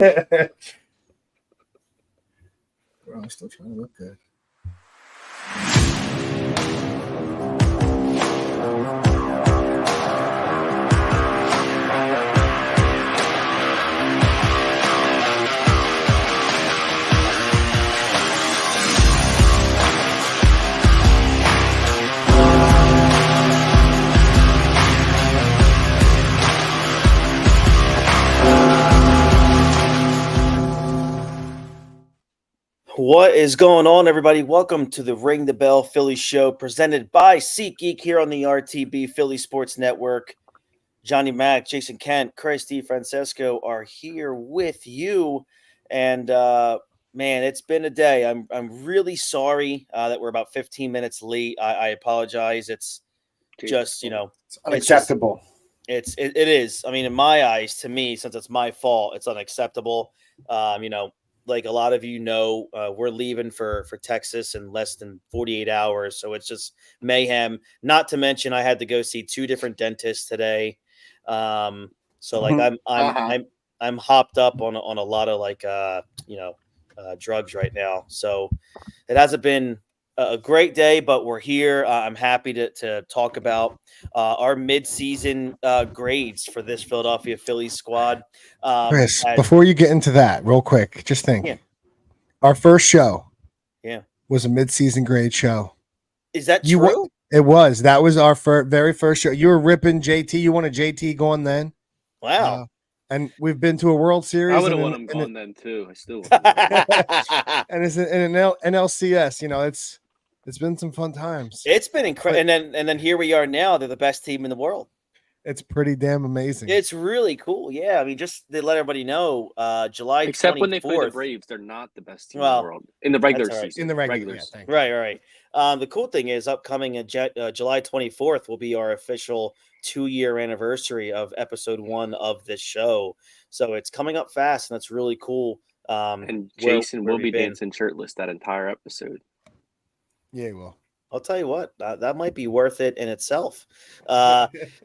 I'm still trying to look good. What is going on, everybody? Welcome to the Ring the Bell Philly show presented by SeatGeek here on the RTB Philly Sports Network. Johnny Mac, Jason Kent, Chris DiFrancesco are here with you. And man, it's been a day. I'm really sorry that we're about 15 minutes late. I apologize. It's just, It's unacceptable. It is. I mean, in my eyes, to me, since it's my fault, it's unacceptable. Like a lot of we're leaving for Texas in less than 48 hours. So it's just mayhem. Not to mention I had to go see 2 different dentists today. So like I'm hopped up on a lot of drugs right now. So it hasn't been a great day, but we're here. I'm happy to talk about our mid-season grades for this Philadelphia Phillies squad. Chris, before you get into that, real quick, just think. Yeah. Our first show was a mid-season grade show. Is that true? It was. That was our very first show. You were ripping JT. You wanted JT going then? Wow. And we've been to a World Series. I would have wanted him going then too. I still and it's an NLCS. It's been some fun times. It's been incredible. And then here we are now. They're the best team in the world. It's pretty damn amazing. It's really cool. Yeah, I mean, just to let everybody know, July 24th. Except when they play the Braves, they're not the best team in the world in the regular season. In the regular season, right. The cool thing is, upcoming July 24th will be our official 2-year anniversary of episode 1 of this show. So it's coming up fast, and that's really cool. And Jason will be dancing shirtless that entire episode. Yeah, he will. I'll tell you what, that might be worth it in itself.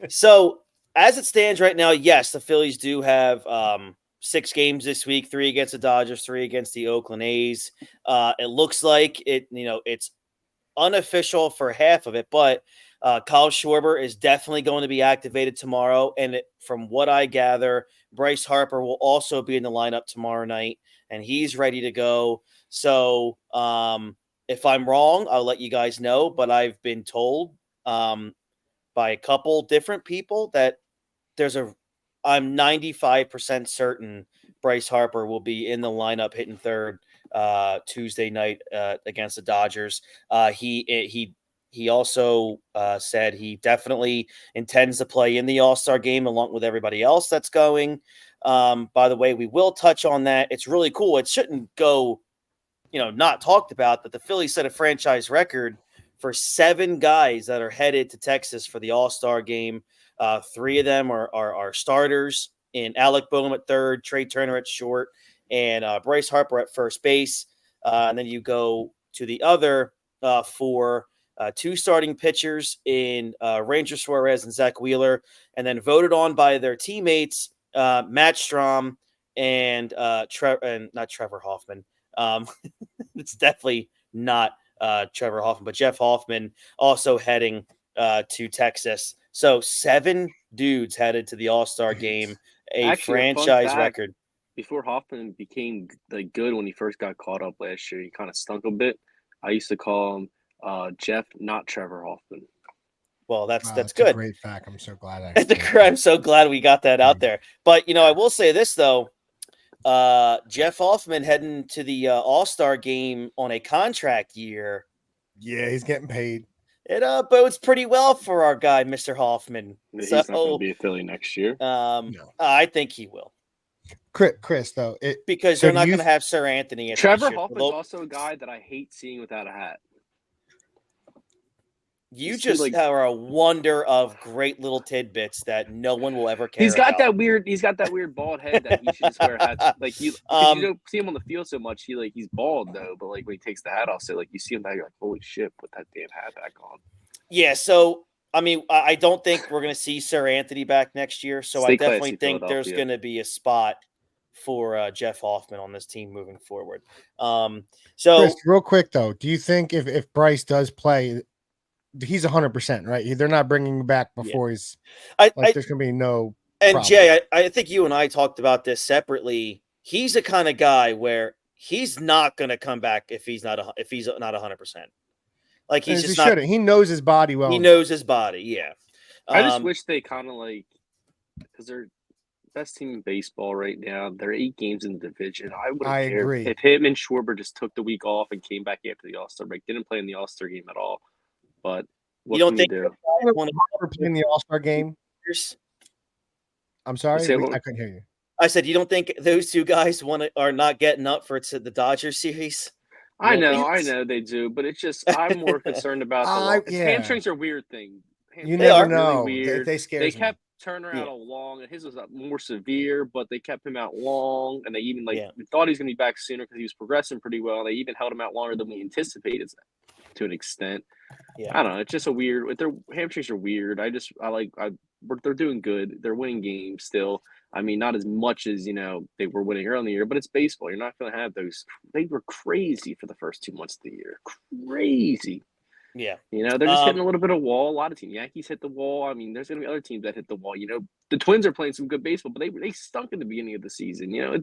So as it stands right now, yes, the Phillies do have 6 games this week, 3 against the Dodgers, 3 against the Oakland A's. It looks like it's unofficial for half of it, but Kyle Schwarber is definitely going to be activated tomorrow. And from what I gather, Bryce Harper will also be in the lineup tomorrow night, and he's ready to go. So, if I'm wrong, I'll let you guys know, but I've been told by a couple different people that I'm 95% certain Bryce Harper will be in the lineup hitting third Tuesday night against the Dodgers. He also said he definitely intends to play in the All-Star game along with everybody else that's going. By the way, we will touch on that. It's really cool. It shouldn't go not talked about, that the Phillies set a franchise record for 7 guys that are headed to Texas for the All-Star game. 3 of them are starters in Alec Boehm at third, Trey Turner at short, and Bryce Harper at first base. And then you go to the other 4, 2 starting pitchers in Ranger Suarez and Zach Wheeler, and then voted on by their teammates, Matt Strahm and not Trevor Hoffman. It's definitely not Trevor Hoffman, but Jeff Hoffman also heading to Texas. So 7 dudes headed to the All-Star game, franchise record. Before Hoffman became good when he first got called up last year, he kind of stunk a bit. I used to call him Jeff, not Trevor Hoffman. Well, that's good. A great fact. I'm so glad. I'm so glad we got that out there. But I will say this though. Jeff Hoffman heading to the All-Star game on a contract year. Yeah, he's getting paid. It bodes pretty well for our guy, Mr. Hoffman. He's not going to be a Philly next year. No. I think he will. Chris, though, because they're not going to have Sir Anthony. Trevor Hoffman's also a guy that I hate seeing without a hat. You just are a wonder of great little tidbits that no one will ever care He's got about. He's got that weird bald head that he should just wear hats. Like you don't see him on the field so much. He's bald though, but when he takes the hat off, so you see him back, you're like, holy shit, put that damn hat back on. Yeah, so I mean, I don't think we're going to see Sir Anthony back next year. So I definitely think there's going to be a spot for Jeff Hoffman on this team moving forward. So Chris, real quick though, do you think if Bryce does play, he's 100%, right? They're not bringing him back before he's there's gonna be no and problem. Jay, I think you and I talked about this separately. He's the kind of guy where he's not going to come back if he's not 100%. Like he's just not. He knows his body well. He knows his body. Yeah. I just wish they kind of because they're best team in baseball right now. They're 8 games in the division. I agree. If him and Schwarber just took the week off and came back after the All-Star break, didn't play in the All-Star game at all. But what you don't can think you do? Want to play in the All-Star game? I'm sorry, I couldn't hear you. I said you don't think those two guys are not getting up for the Dodgers series? I know they do, but it's just I'm more concerned about the hamstrings are a weird thing. You never know. Really weird. They kept Turner out long, and his was more severe, but they kept him out long, and they even we thought he was going to be back sooner because he was progressing pretty well. They even held him out longer than we anticipated to an extent. Yeah, I don't know. It's just a weird. Their hamstrings are weird. They're doing good. They're winning games still. I mean, not as much as they were winning early in the year, but it's baseball. You're not going to have those. They were crazy for the first 2 months of the year. Crazy. Yeah. They're just hitting a little bit of wall. A lot of teams. Yankees hit the wall. I mean, there's going to be other teams that hit the wall. The Twins are playing some good baseball, but they stunk in the beginning of the season. They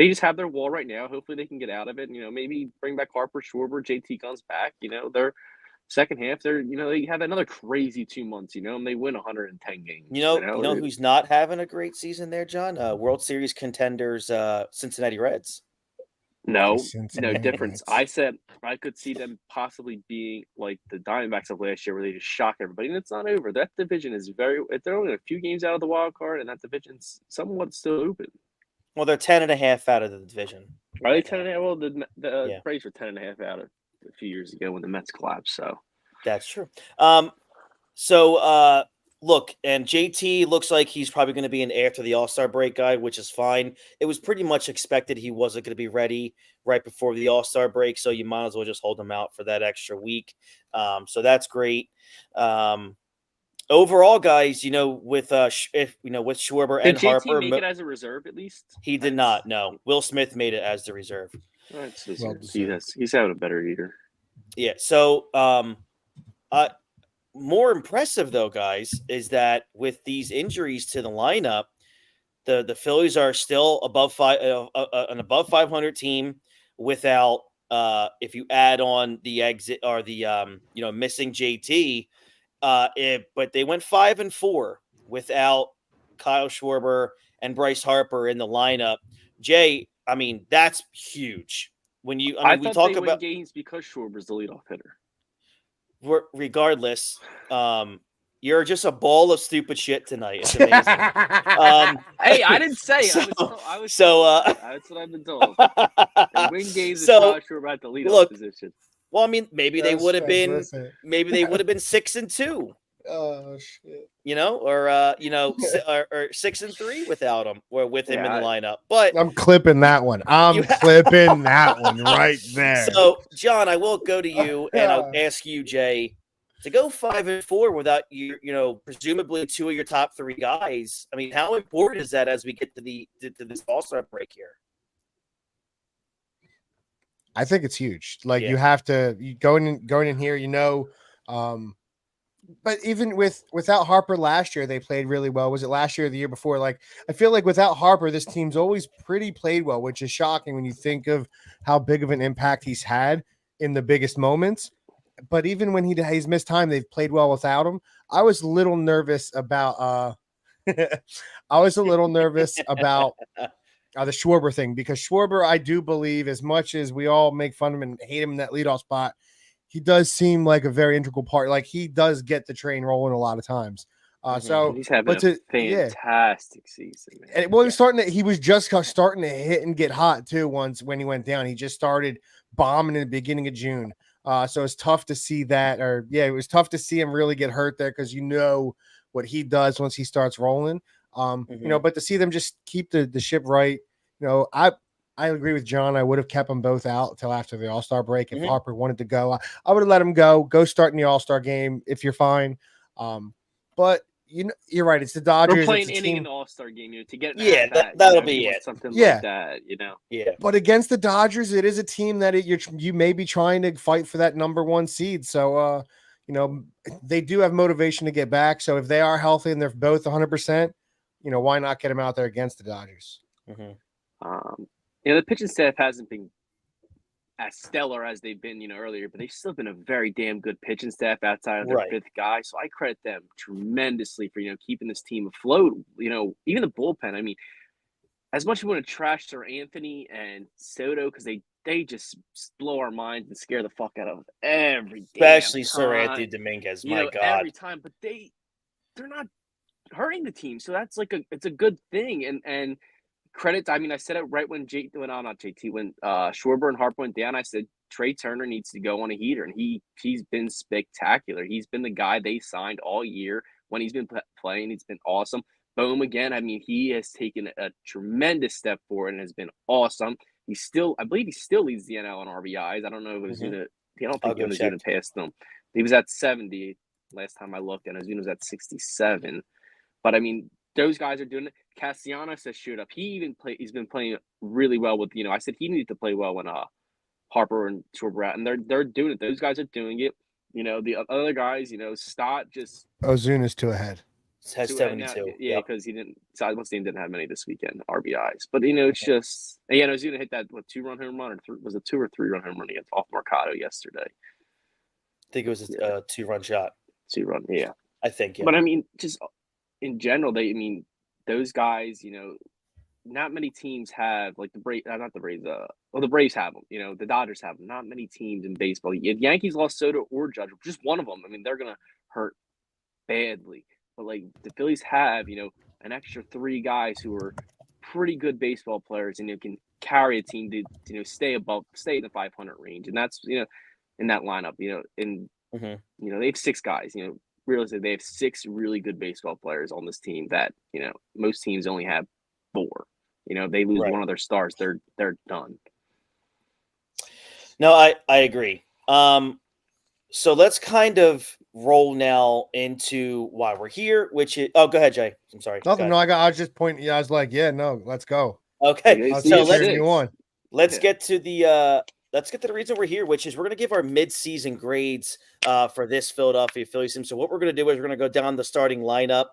just have their wall right now. Hopefully they can get out of it. Maybe bring back Harper, Schwarber, JT comes back. Their second half, they have another crazy 2 months, and they win 110 games. You know who's not having a great season there, John? World Series contenders, Cincinnati Reds. No difference. I said I could see them possibly being like the Diamondbacks of last year, where they just shock everybody, and it's not over. That division is they're only a few games out of the wild card, and that division's somewhat still open. Well, they're 10.5 out of the division. Are they 10.5? Well, the Braves were 10.5 out of a few years ago when the Mets collapsed. So that's true. Look, and JT looks like he's probably going to be an after the All-Star break guy, which is fine. It was pretty much expected he wasn't going to be ready right before the All-Star break, so you might as well just hold him out for that extra week. So that's great. Overall, guys, with Schwarber and Harper, did JT make it as a reserve at least? He did not. No, Will Smith made it as the reserve. He's having a better year. Yeah. So, more impressive though, guys, is that with these injuries to the lineup, the Phillies are still an above 500 team without if you add on the exit or the missing JT, but they went 5-4 without Kyle Schwarber and Bryce Harper in the lineup. Jay, I mean, that's huge. When we talk about games because Schwarber's the leadoff hitter. Regardless, you're just a ball of stupid shit tonight. It's amazing. Hey, I didn't say that's what I've been told. They win games without Schwarber at the leadoff position. Well, I mean, maybe they would have been 6-2. Oh shit! Or 6-3 without him, or with him in the lineup. But I'm clipping that one. Clipping that one right there. So, John, I will go to you and I'll ask you, Jay, to go 5-4 without presumably 2 of your top 3 guys. I mean, how important is that as we get to this All-Star break here? I think it's huge. You have to going in here, but even without Harper last year, they played really well. Was it last year or the year before? I feel like without Harper, this team's always played well, which is shocking when you think of how big of an impact he's had in the biggest moments. But even when he's missed time, they've played well without him. I was a little nervous about the Schwarber thing, because Schwarber, I do believe, as much as we all make fun of him and hate him in that leadoff spot, he does seem like a very integral part. He does get the train rolling a lot of times. So he's having a fantastic season, man. And he was just starting to hit and get hot too. Once when he went down, he just started bombing in the beginning of June. So it's tough to see that, it was tough to see him really get hurt there, because what he does once he starts rolling. But to see them just keep the ship right, I agree with John. I would have kept them both out until after the All-Star break. If Harper wanted to go, I would have let him go start in the All-Star game if you're fine. But you're right. It's the We're Dodgers. playing It's a inning team. in the All-Star game, to get an Yeah, at-bat, that'll if be you want it. something Yeah. like that, Yeah. But against the Dodgers, it is a team that you may be trying to fight for that number 1 seed. So, they do have motivation to get back. So if they are healthy and they're both 100%, why not get them out there against the Dodgers? Mm-hmm. The pitching staff hasn't been as stellar as they've been, earlier, but they've still been a very damn good pitching staff outside of their Right. 5th guy. So I credit them tremendously for, keeping this team afloat. Even the bullpen. I mean, as much as we want to trash Sir Anthony and Soto because they just blow our minds and scare the fuck out of us every Especially damn Sir time. Anthony Dominguez. My God. Every time, but they're not hurting the team, so that's it's a good thing. And credit, I mean, I said it right when Schwarber and Harper went down. I said Trey Turner needs to go on a heater, and he's been spectacular. He's been the guy they signed all year. When he's been playing, he's been awesome. Boom again. I mean, he has taken a tremendous step forward and has been awesome. I believe he still leads the NL in RBIs. I don't know if Ozuna. I don't think Ozuna passed them. He was at 70 last time I looked, and Ozuna was at 67. But I mean, those guys are doing it. Castellanos has showed up. He's been playing really well with, I said he needed to play well when Harper and Schwarber out, and they're doing it. Those guys are doing it. The other guys, Stott just Ozuna's 2 ahead. Has 72. Yeah, because he didn't. Sideways team didn't have many this weekend RBIs, but it's just again, Ozuna hit that 2-run home run, or was it 2 or 3-run home run against off Mercado yesterday? I think it was a 2-run shot. 2-run, yeah. I think. Yeah. But I mean, just in general, those guys, not many teams have like the Braves, not the Braves. The Braves have them. The Dodgers have them. Not many teams in baseball. If Yankees lost Soto or Judge, just one of them, I mean, they're gonna hurt badly. But like the Phillies have, an extra 3 guys who are pretty good baseball players and can carry a team to, stay in the 500 range, and that's in that lineup, they have 6 guys, realistically they have 6 really good baseball players on this team that most teams only have 4. They lose one of their stars, they're done. No, I agree. So let's kind of roll now into why we're here, which is go ahead, Jay. I'm sorry. Nothing. No, I was just pointing. Yeah, I was like, yeah, no, let's go. Okay, So let's get to the reason we're here, which is we're going to give our mid-season grades for this Philadelphia Phillies team. So what we're going to do is we're going to go down the starting lineup.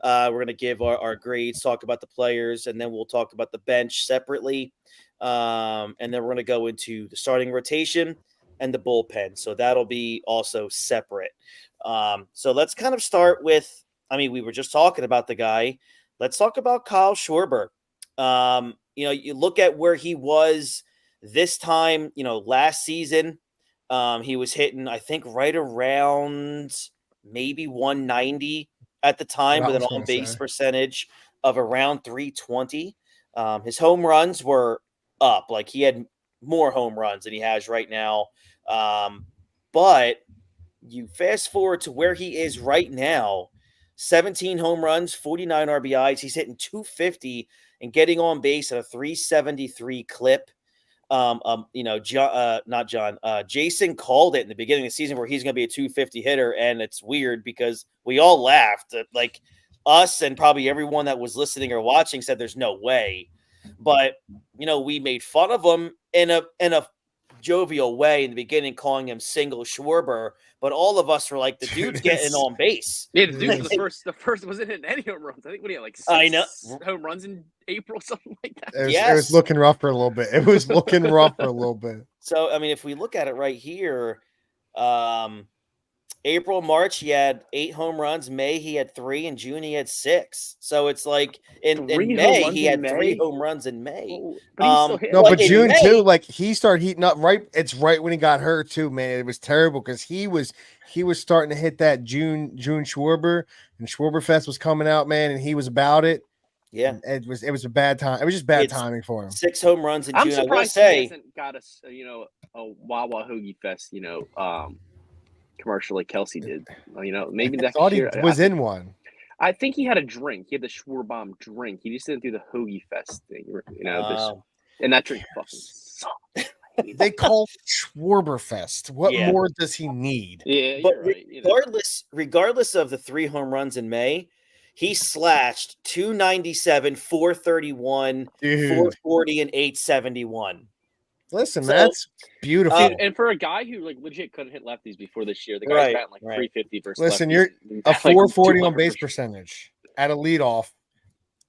We're going to give our grades, talk about the players, and then we'll talk about the bench separately. And then we're going to go into the starting rotation and the bullpen. So that'll be also separate. So let's kind of start with, we were just talking about the guy. Let's talk about Kyle Schwarber. You look at where he was this time, last season, he was hitting, I think, right around maybe 190 at the time with an on-base percentage of around 320. His home runs were up. Like he had more home runs than he has right now. But you fast forward to where he is right now, 17 home runs, 49 RBIs. He's hitting 250 and getting on base at a 373 clip. Jason called it in the beginning of the season where he's going to be a 250 hitter. And it's weird because we all laughed, like us and probably everyone that was listening or watching said there's no way. But, we made fun of him in a jovial way in the beginning, calling him single Schwarber, but all of us were like, the dude's getting on base. Yeah, the dude was the first wasn't hitting any home runs. I think what he had like 6 home runs in April, something like that. It was looking rough for a little bit. So, if we look at it right here, April, March, he had 8 home runs. May, he had 3. In June, he had 6. So it's like in May, he had 3 home runs in May. But June too, like he started heating up it's right when he got hurt too, man. It was terrible because he was starting to hit that June Schwarber, and Schwarber Fest was coming out, man, and he was about it. Yeah, it was a bad time. It was just bad timing for him. 6 home runs in June. I'm surprised he hasn't got us, a Wawa Hoagie Fest, commercial like Kelsey did. Maybe next year. He was in one. I think he had a drink. He had the Schwarbomb drink. He just didn't do the Hoagie Fest thing. And that drink fucking sucked. They call it Schwarberfest. What more does he need? Yeah, but you're right. Regardless of the 3 home runs in May, He slashed 297, 431, Dude. 440, and 871. Listen, So- that's beautiful. And for a guy who like legit couldn't hit lefties before this year, the guy's Right, batting like right. 350 versus Listen, lefties. you're and a like 440 on 200 base versus- percentage at a leadoff.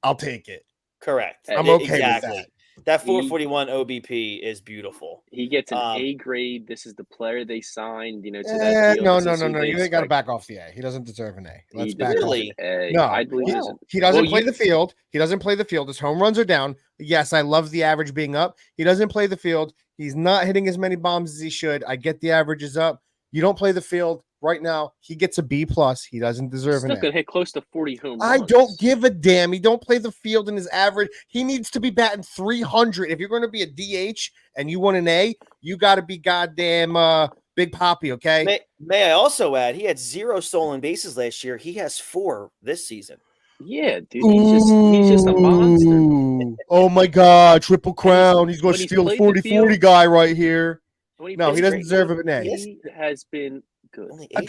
I'll take it. Correct. I'm okay exactly. with that. That 441 OBP is beautiful. He gets an A grade. This is the player they signed, to that deal. No. This is who they You ain't got to expect. back off the A. He doesn't deserve an A. Let's He back deserves off. Really? an A. No, I believe he doesn't. He doesn't Well, play the field. He doesn't play the field. His home runs are down. Yes, I love the average being up. He doesn't play the field. He's not hitting as many bombs as he should. I get the average is up. You don't play the field right now. He gets a B plus. He doesn't deserve an Still A. could hit close to 40 home I runs. don't give a damn. He don't play the field in his average. He needs to be batting 300. If you're going to be a DH and you want an A, you got to be goddamn Big Poppy, okay? May I also add, he had 0 stolen bases last year. He has 4 this season. Yeah, dude. He's just a monster. Ooh. Oh my God, triple crown. He's going to when he's steal a played the 40-40 field- guy right here. When No, he plays doesn't great, deserve an A. He has been good. Only A 8.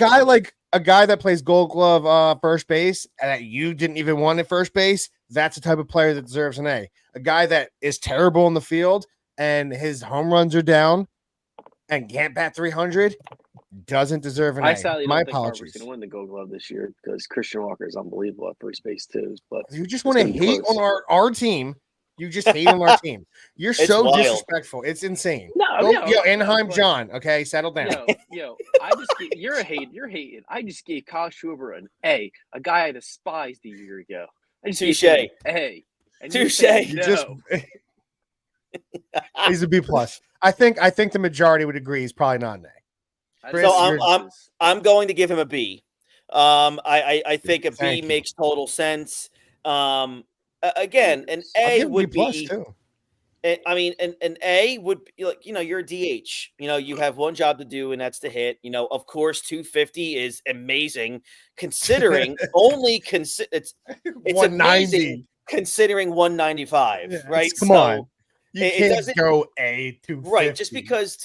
guy that plays Gold Glove first base and that you didn't even want at first base, that's the type of player that deserves an A. A guy that is terrible in the field and his home runs are down and can't bat 300 doesn't deserve an A. I sadly My don't think Harper's apologies. going to win the Gold Glove this year because Christian Walker is unbelievable at first base too. But You just it's want to gonna be hate close. on our team. You just hate on our team. You're It's so wild. disrespectful. It's insane. No, Yo, Anaheim but- John, okay? Settle down. Yo, you're hating. I just gave Kyle Schwarber an A, a guy I despised a year ago. I just gave him an A. And you Touche. said You no. just he's a B plus. I think the majority would agree he's probably not an A. Chris, I'm going to give him a B. I think a B Thank you. makes total sense. Again, an I'll A give him would B plus be. too. I mean, an A would be like, you're a DH. You have one job to do, and that's to hit. Of course, 250 is amazing, considering it's 190. amazing considering 195, Yeah, right? come on. You it can't doesn't- go A to Right, just because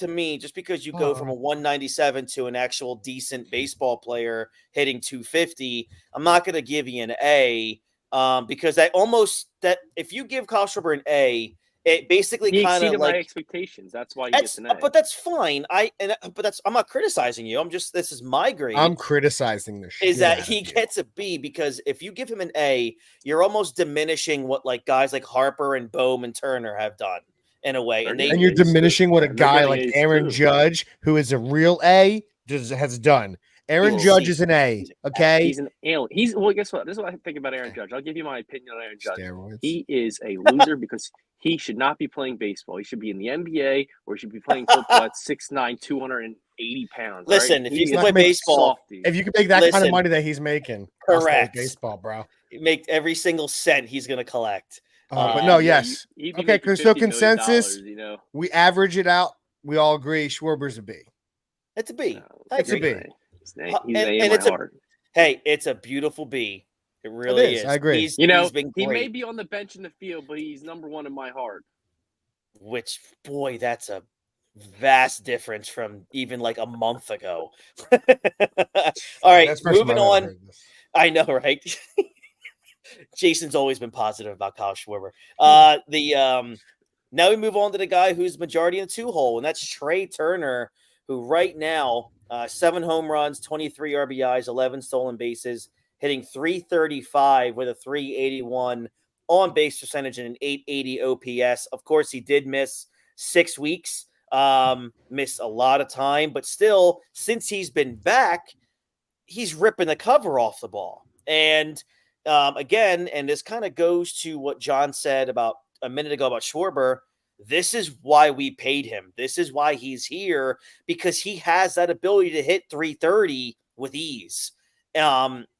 you go from Oh. a 197 to an actual decent baseball player hitting 250, I'm not going to give you an A, because that if you give Kyle Schwarber an A, it basically He kind of exceeded my like expectations. That's why he gets an A. but that's fine. I'm not criticizing you. This is my grade. I'm criticizing this shit. Is that out he of you. gets a B, because if you give him an A, you're almost diminishing what like guys like Harper and Bohm and Turner have done in a way, and They're they and you're A's too. diminishing what a They're guy getting like A's Aaron too. Judge, who is a real A, has done. Aaron Well, Judge is an A, okay? He's an alien. Well, guess what? This is what I think about Aaron Judge. I'll give you my opinion on Aaron Judge. Steroids. He is a loser because he should not be playing baseball. He should be in the NBA, or he should be playing football at 6'9", 280 pounds. Listen, right? if you He can is play a baseball, softie. If you can make that kind of Listen. money that he's making, I'll stay Correct. baseball, bro. make every single cent he's going to collect. But Yeah, no, yes. He'd be Okay, making so $50 million, consensus, you know? we average it out. We all agree Schwarber's a B. It's a B. No, I It's a agree. B. He's an And A in my it's a- heart. Hey, it's a beautiful B. It really is. is. I agree. He's been He may great. be on the bench in the field, but he's number one in my heart. Which, boy, that's a vast difference from even like a month ago. All right, That's the first moving time I've on. heard this. I know, right? Jason's always been positive about Kyle Schwarber. Now we move on to the guy who's majority in the 2-hole, and that's Trey Turner, who right now 7 home runs, 23 RBIs, 11 stolen bases, hitting 335 with a 381 on base percentage and an 880 OPS. Of course, he did miss 6 weeks, missed a lot of time, but still, since he's been back, he's ripping the cover off the ball. And again, and this kind of goes to what John said about a minute ago about Schwarber. This is why we paid him. This is why he's here, because he has that ability to hit 330 with ease.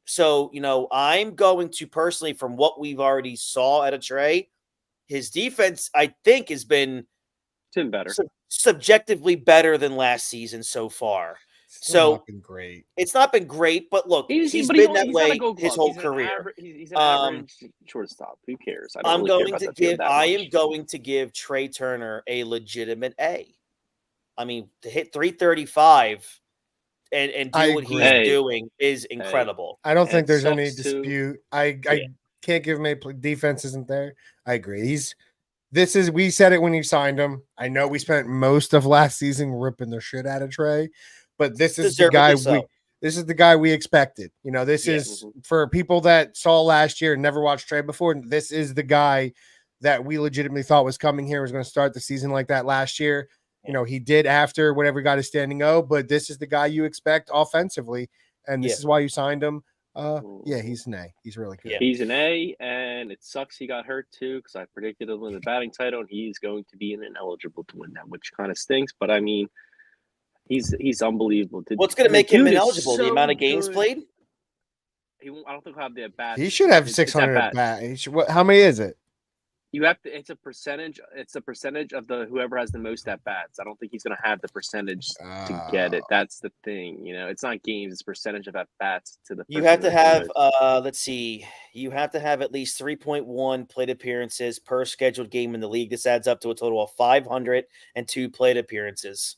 So, I'm going to personally, from what we've already saw at a Trey, his defense, I think, has been Better. subjectively better than last season so far. Still not been great. It's not been great, but look, he's He's been that not way a Gold his Glove. whole He's career. He's an average shortstop. Who cares? I I'm don't really going care to about that field give. that I much. am going to give Trey Turner a legitimate A. I mean, to hit 335 and I do what he's agree. doing is incredible. I don't And think it there's any sucks, too. dispute. I can't give him a defense isn't there. I agree. We said it when you signed him. I know we spent most of last season ripping the shit out of Trey, but this is the guy Deservedly so. this is the guy we expected. You know, this Yeah. is for people that saw last year and never watched Trey before. This is the guy that we legitimately thought was coming here, was going to start the season like that last year. You know, he did after whatever got his standing O, but this is the guy you expect offensively, and this is why you signed him. Yeah, he's an A. He's really good. Yeah. He's an A, and it sucks he got hurt too because I predicted him to win the batting title, and he's going to be ineligible to win that, which kind of stinks. But I mean, he's unbelievable. What's going to make him dude is ineligible? The so amount of games good. played? I don't think he'll have the at bats. He should have It's 600 at-bats. at bat. How many is it? You have to. It's a percentage. It's a percentage of the whoever has the most at bats. I don't think he's going to have the percentage to get it. That's the thing. You know, it's not games. It's percentage of at bats to the. You have to have. Let's see. You have to have at least 3.1 plate appearances per scheduled game in the league. This adds up to a total of 502 plate appearances.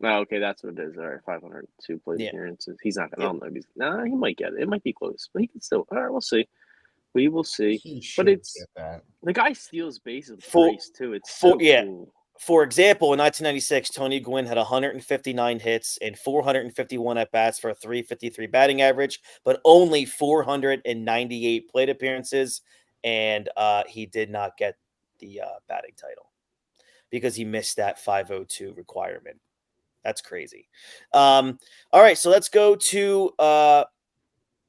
Oh, okay, that's what it is. All right, 502 plate appearances. He's not going to. Nah, he might get it. It might be close, but he can still. All right, we'll see. We will see. But it's the guy steals bases too. It's so cool. For example, in 1996, Tony Gwynn had 159 hits and 451 at bats for a 353 batting average, but only 498 plate appearances, and he did not get the batting title because he missed that 502 requirement. That's crazy. All right, so let's go to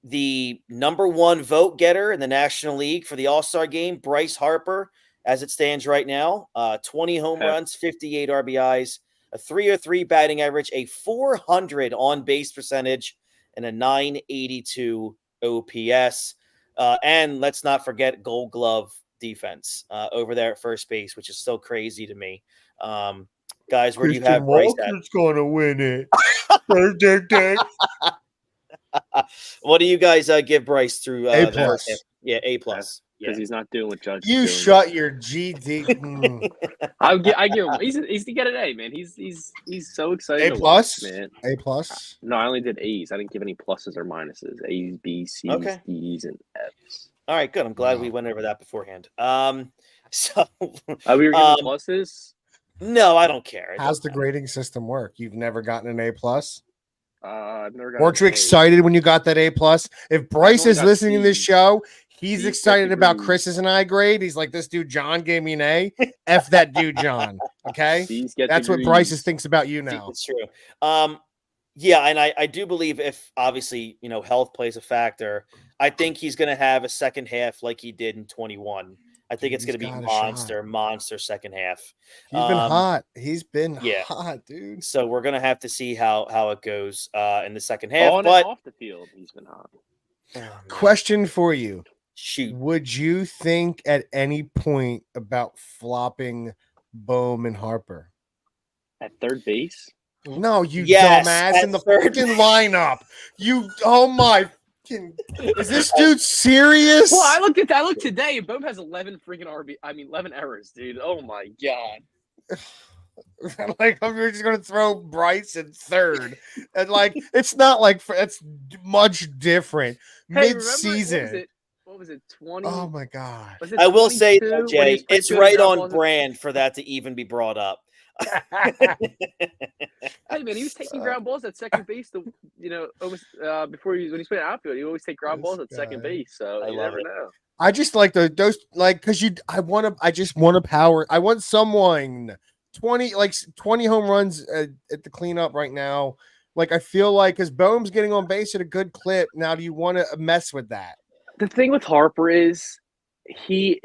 the number one vote getter in the National League for the All-Star game, Bryce Harper, as it stands right now. 20 home runs, 58 RBIs, a 303 batting average, a 400 on-base percentage, and a 982 OPS. And let's not forget Gold Glove defense over there at first base, which is so crazy to me. Guys, where do you have Bryce at? Walker's going to win it. What do you guys give Bryce through A plus? Yeah, A plus. Because he's not doing what Judge. You is doing. shut your GD. I give him. He's to get an A, man. He's so excited. A plus, man. A plus. No, I only did A's. I didn't give any pluses or minuses. A's, B's, C's, D's, and F's. All right, good. I'm glad we went over that beforehand. So we were giving pluses. No, I don't care. How's the grading system work? You've never gotten an A plus? I've never gotten. Weren't you excited when you got that A plus? If Bryce is listening to this show, he's excited about Chris's and I grade. He's like, this dude John gave me an A. F that dude John. Okay, that's what Bryce thinks about you now. It's true. Yeah, and I do believe if obviously health plays a factor, I think he's going to have a second half like he did in 21. I think it's going to be monster second half. He's been hot. He's been hot, dude. So we're going to have to see how it goes in the second half. On and off the field, he's been hot. Question for you. Shoot. Would you think at any point about flopping Bohm and Harper? At third base? No, you dumbass in the freaking lineup. Oh my. Is this dude serious? Well, I looked today. Bohm has 11 freaking 11 errors, dude. Oh my god. Like we're just gonna throw Bryce in third, and like it's not like it's much different. Mid-season. What was it? 20. Oh my god. I will say though, Jay, it's right on brand for that to even be brought up. Hey man, he was taking ground balls at second base. Almost before when he's playing outfield, he always take ground balls at second base. So you never know. I just like those because I just want a power. I want someone 20 home runs at the cleanup right now. Like I feel like because Bohm's getting on base at a good clip. Now, do you want to mess with that? The thing with Harper is you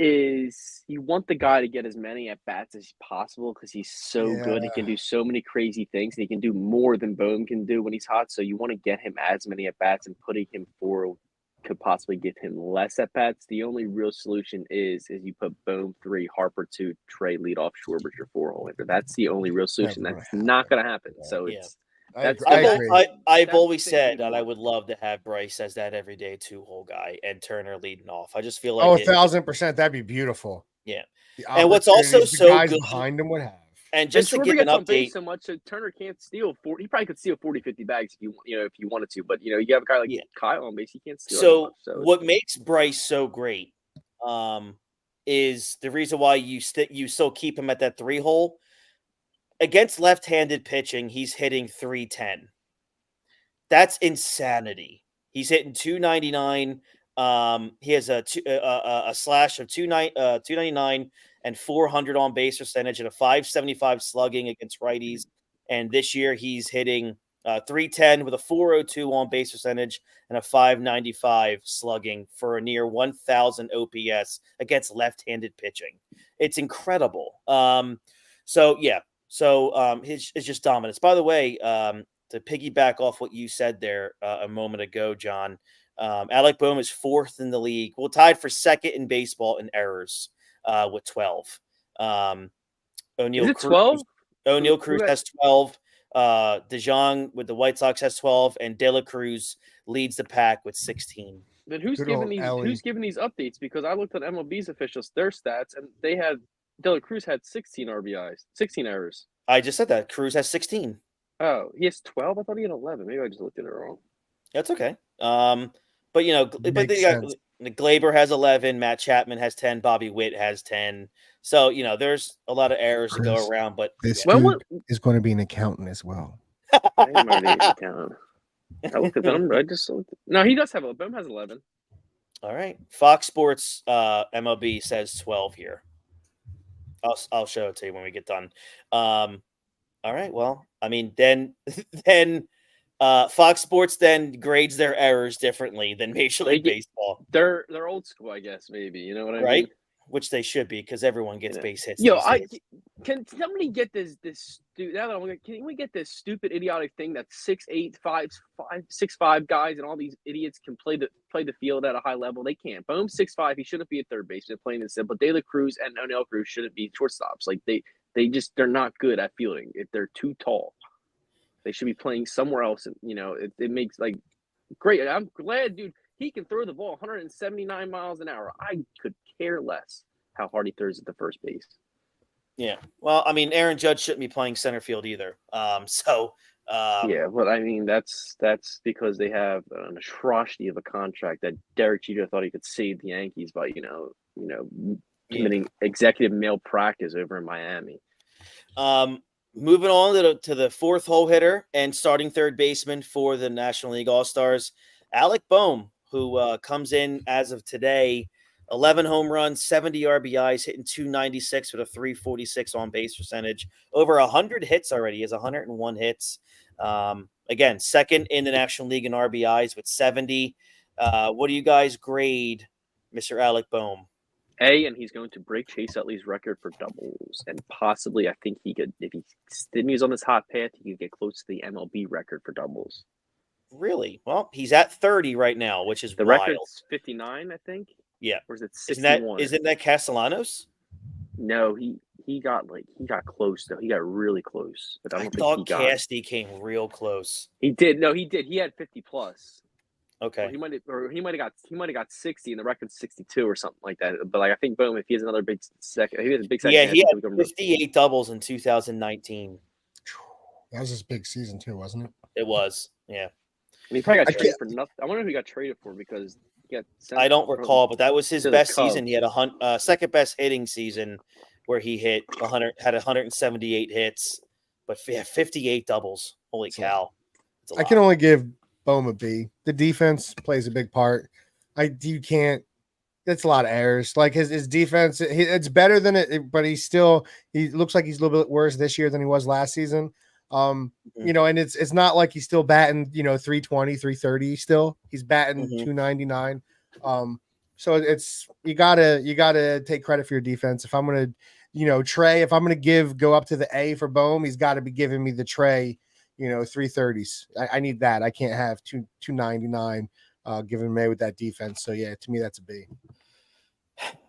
want the guy to get as many at bats as possible because he's so good. He can do so many crazy things. And he can do more than Bohm can do when he's hot. So you want to get him as many at bats, and putting him forward could possibly give him less at bats. The only real solution is you put Bohm 3, Harper 2, Trey lead off, Schwarber 4 hole hitter. That's the only real solution. That's not going to happen. So I've always said that I would love to have Bryce as that everyday 2-hole guy and Turner leading off. I just feel like 1,000%. That'd be beautiful. Yeah. And what's also so good behind him would have. And just to Schwarber give an gets on base update, so much, so Turner can't steal 40. He probably could steal 40, 50 bags if you wanted to. But you have a guy like Kyle on base, he can't steal. So So what makes Bryce so great is the reason why you still keep him at that 3 hole. Against left-handed pitching, he's hitting 310. That's insanity. He's hitting 299. He has a slash of 299 and 400 on base percentage and a 575 slugging against righties. And this year he's hitting 310 with a 402 on base percentage and a 595 slugging for a near 1,000 OPS against left-handed pitching. It's incredible. It's just dominance. By the way, to piggyback off what you said there a moment ago, John, Alec Bohm is 4th in the league. Well, tied for 2nd in baseball in errors with 12. O'Neal Cruz has 12. DeJong with the White Sox has 12, and De La Cruz leads the pack with 16. Then who's giving these updates? Because I looked at MLB's officials, their stats, and they had De La Cruz had 16 RBIs, 16 errors. I just said that. Cruz has 16. Oh, he has 12? I thought he had 11. Maybe I just looked at it wrong. That's okay. But Glaber has 11, Matt Chapman has 10, Bobby Witt has 10. So, there's a lot of errors to go around, but this dude is going to be an accountant as well. I looked at them. No, he does have 11. Bohm has 11. All right. Fox Sports MLB says 12 here. I'll show it to you when we get done. All right. Well, I mean, then Fox Sports then grades their errors differently than Major League Baseball. They're old school, I guess. Maybe you know what I mean, right? Which they should be because everyone gets base hits. Can somebody get this? Can we get this stupid idiotic thing that 6'8", 6'5" guys and all these idiots can play the field at a high level? They can't. Bohm 6'5", he shouldn't be at third base. They're playing this simple. De La Cruz and O'Neal Cruz shouldn't be shortstops. Like they're not good at fielding if they're too tall. They should be playing somewhere else. And it makes great. I'm glad, dude. He can throw the ball 179 miles an hour. I could care less how hard he throws at the first base. Yeah. Well, I mean, Aaron Judge shouldn't be playing center field either. Yeah, but I mean, that's because they have an atrocity of a contract that Derek Jeter thought he could save the Yankees by, committing executive malpractice over in Miami. Moving on to the 4th hole hitter and starting third baseman for the National League All-Stars, Alec Bohm, who comes in as of today, 11 home runs, 70 RBIs, hitting 296 with a 346 on base percentage, over 100 hits already. He has 101 hits. Again, 2nd in the National League in RBIs with 70. What do you guys grade Mr. Alec Bohm? And he's going to break Chase Utley's record for doubles, and possibly, I think he could, if he continues on this hot path, he could get close to the MLB record for doubles. Really? Well, he's at 30 right now, which is the wild. record's 59, I think. Yeah. Or is it 61? Isn't that Castellanos? No, he got close though. He got really close. But I thought Casty came real close. He did. No, he did. He had 50 plus. Okay. Or he might have got 60, and the record's 62 or something like that. But I think Bohm, if he has another big second, he has a big second. Yeah, he had 58 doubles in 2019. That was his big season too, wasn't it? It was. Yeah. And he probably got traded for nothing. I wonder who he got traded for because he got sent. I don't recall, but that was his best season. He had a second best hitting season where he had 178 hits, but 58 doubles. Holy cow! I can only give Bohm a B. The defense plays a big part. You can't. That's a lot of errors. Like his defense, it's better than it, but he looks like he's a little bit worse this year than he was last season. And it's not like he's still batting, 320, 330 still. He's batting 299. So it's you gotta take credit for your defense. If I'm gonna, if I'm gonna go up to the A for Bohm, he's got to be giving me the Trey, 330s. I need that. I can't have 299 giving me with that defense. So yeah, to me that's a B.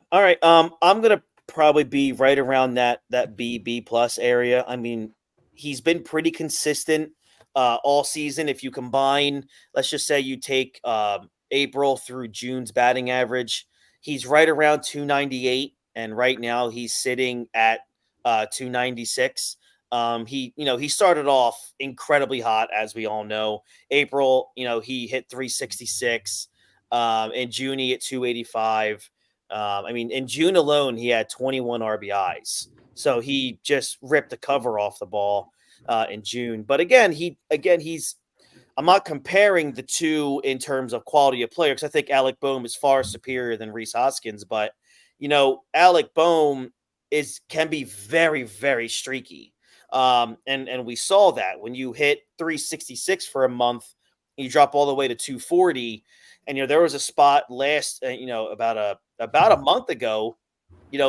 All right. I'm gonna probably be right around that B plus area. I mean, he's been pretty consistent all season. If you combine, let's just say you take April through June's batting average, he's right around 298. And right now he's sitting at 296. He started off incredibly hot, as we all know. April, he hit 366. In June, he hit 285. In June alone, he had 21 RBIs. So he just ripped the cover off the ball in June. But again, I'm not comparing the two in terms of quality of player because I think Alec Boehm is far superior than Rhys Hoskins. But Alec Boehm can be very, very streaky. And we saw that when you hit 366 for a month, you drop all the way to 240. And there was a spot about a month ago,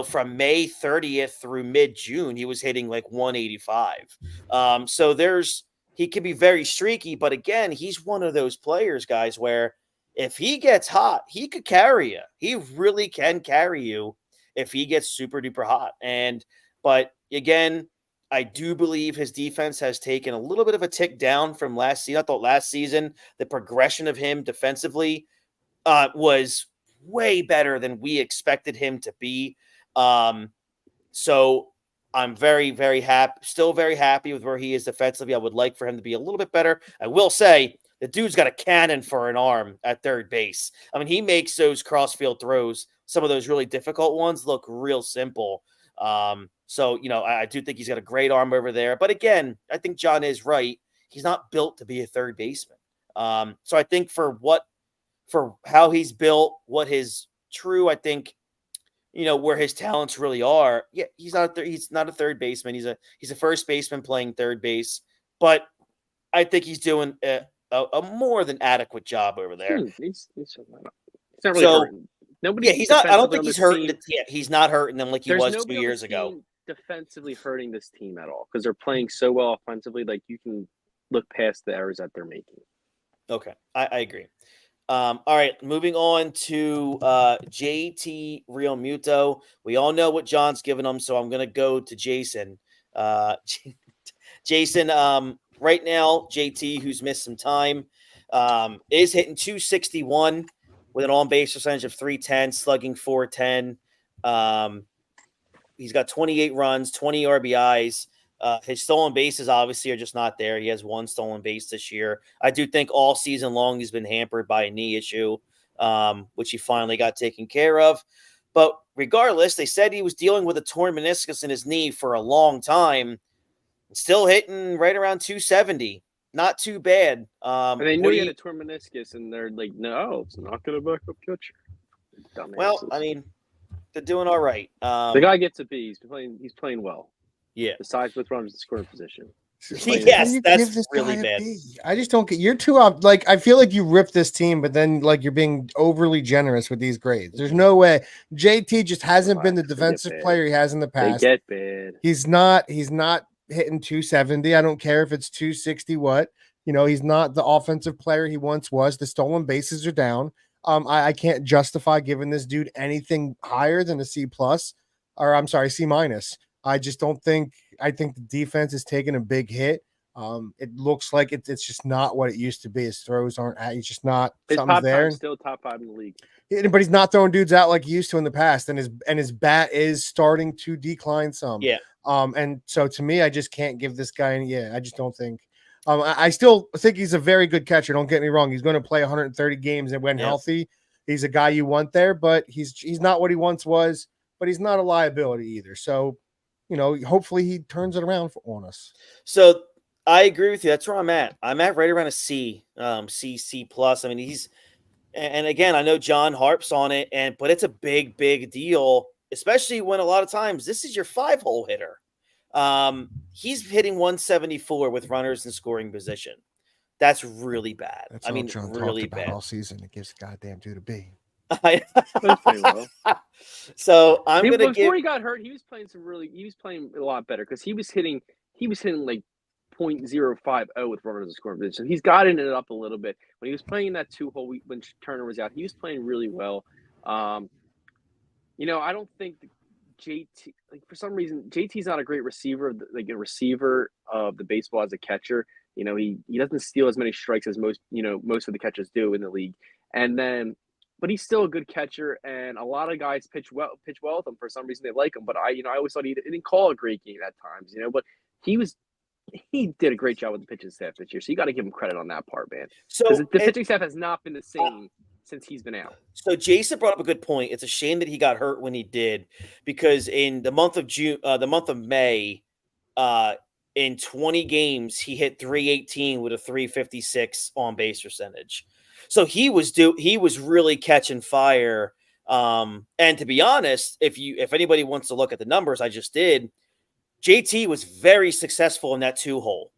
from May 30th through mid-June, he was hitting like 185. So he can be very streaky, but again, he's one of those players, guys, where if he gets hot, he could carry you. He really can carry you if he gets super duper hot. But again, I do believe his defense has taken a little bit of a tick down from last season. I thought last season the progression of him defensively was way better than we expected him to be. So I'm very, very happy, still very happy with where he is defensively. I would like for him to be a little bit better. I will say the dude's got a cannon for an arm at third base. He makes those crossfield throws, some of those really difficult ones, look real simple. So I do think he's got a great arm over there. But again, I think John is right. He's not built to be a third baseman. So I think for how he's built, I think, where his talents really are. Yeah, he's not a third baseman. He's a first baseman playing third base, but I think he's doing a more than adequate job over there. He's not really hurting. Nobody. Yeah, he's not. I don't think he's hurting. He's not hurting them like he was 2 years ago. Defensively hurting this team at all because they're playing so well offensively. Like you can look past the errors that they're making. Okay, I agree. All right, moving on to JT Real Muto. We all know what John's given him, so I'm going to go to Jason. Jason, right now, JT, who's missed some time, is hitting 261 with an on-base percentage of 310, slugging 410. He's got 28 runs, 20 RBIs. His stolen bases obviously are just not there. He has one stolen base this year. I do think all season long he's been hampered by a knee issue, which he finally got taken care of. But regardless, they said he was dealing with a torn meniscus in his knee for a long time. Still hitting right around 270. Not too bad. And they knew he had a torn meniscus, and they're like, no, it's not going to back up catcher. Dumbasses. Well, they're doing all right. The guy gets a B. He's playing well. Yeah. Besides with runners in scoring position. Yes, that's really bad. I just don't get. You're too up. Like I feel like you ripped this team, but then like you're being overly generous with these grades. There's no way. JT just hasn't been the defensive player he has in the past. They get bad. He's not hitting 270. I don't care if it's 260. He's not the offensive player he once was. The stolen bases are down. I can't justify giving this dude anything higher than a C plus, or I'm sorry, C minus. I just don't think. I think the defense is taking a big hit. It looks like it's just not what it used to be. His throws aren't. He's just not. His something's there. Still top 5 in the league. But he's not throwing dudes out like he used to in the past, and his bat is starting to decline some. Yeah. And so to me, I just can't give this guy any. Yeah, I just don't think. I still think he's a very good catcher. Don't get me wrong. He's going to play 130 games and when healthy, he's a guy you want there. But he's not what he once was. But he's not a liability either. So, hopefully he turns it around on us. So I agree with you. That's where I'm at. I'm at right around a C, C plus. And again, I know John harps on it, but it's a big, big deal, especially when a lot of times this is your 5-hole hitter. He's hitting 174 with runners in scoring position. That's really bad. That's all John really talked about bad all season. It gives a goddamn dude a B. So I'm gonna before he got hurt, he was playing a lot better because he was hitting like .050 with runners in scoring position. He's gotten it up a little bit. When he was playing in that 2-hole when Turner was out, he was playing really well. I don't think JT, for some reason, JT's not a great receiver, like a receiver of the baseball as a catcher. He doesn't steal as many strikes as most of the catchers do in the league. And then, but he's still a good catcher, and a lot of guys pitch well with him. For some reason, they like him. But I always thought he didn't call a great game at times, but he did a great job with the pitching staff this year. So you got to give him credit on that part, man. Because the pitching staff has not been the same since he's been out. So Jason brought up a good point. It's a shame that he got hurt when he did, because in the month of May, in 20 games, he hit 318 with a 356 on base percentage. So he was really catching fire. And to be honest, if anybody wants to look at the numbers I just did, JT was very successful in that 2-hole.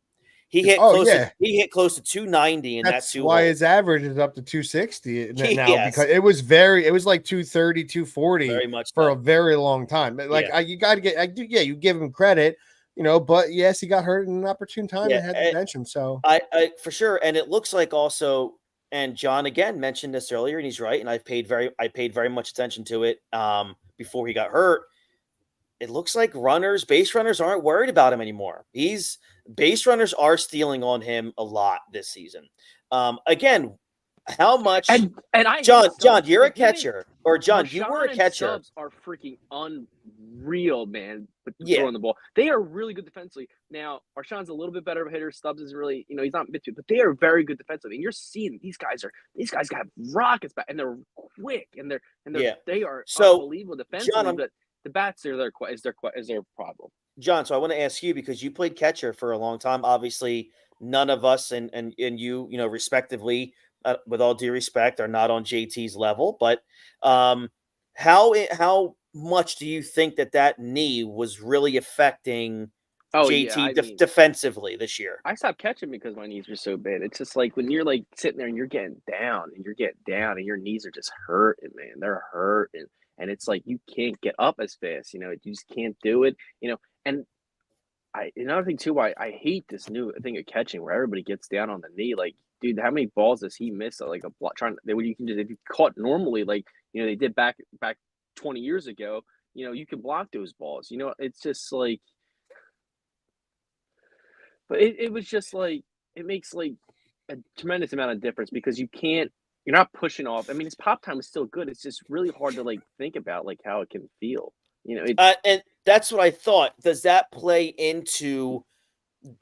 He hit close to 290 in that 2-hole. That's why his average is up to 260 now, because it was like 230, 240 very much for a very long time. Like you got to you give him credit, but yes, he got hurt in an opportune time and had to bench him. So I for sure. And it looks like also, and John again mentioned this earlier, and he's right. And I paid very much attention to it before he got hurt. It looks like base runners aren't worried about him anymore. Base runners are stealing on him a lot this season. Again, how much? And I John, you're a catcher, or John, you were a catcher. Subs are freaking unreal, man. Throwing the ball, they are really good defensively. Now, Marshawn's a little bit better of a hitter. Stubbs is really, he's not mid, but they are very good defensively. And you're seeing these guys got rockets back, and they're quick, and they are unbelievable defensively. John, but the bats are is their problem. John, so I want to ask you, because you played catcher for a long time. Obviously, none of us and you, respectively, with all due respect, are not on JT's level. But how much do you think that knee was really affecting JT defensively this year? I stopped catching because my knees were so bad. It's just like when you're like sitting there and you're getting down and your knees are just hurting, man. They're hurting. And it's like you can't get up as fast, you just can't do it, And another thing too, I hate this new thing of catching where everybody gets down on the knee. Like, dude, how many balls does he miss? Like a block if you caught normally, like they did back 20 years ago, you can block those balls. It's just like, but it was just like it makes like a tremendous amount of difference because you're not pushing off. I mean, his pop time is still good. It's just really hard to like think about like how it can feel. And that's what I thought. Does that play into?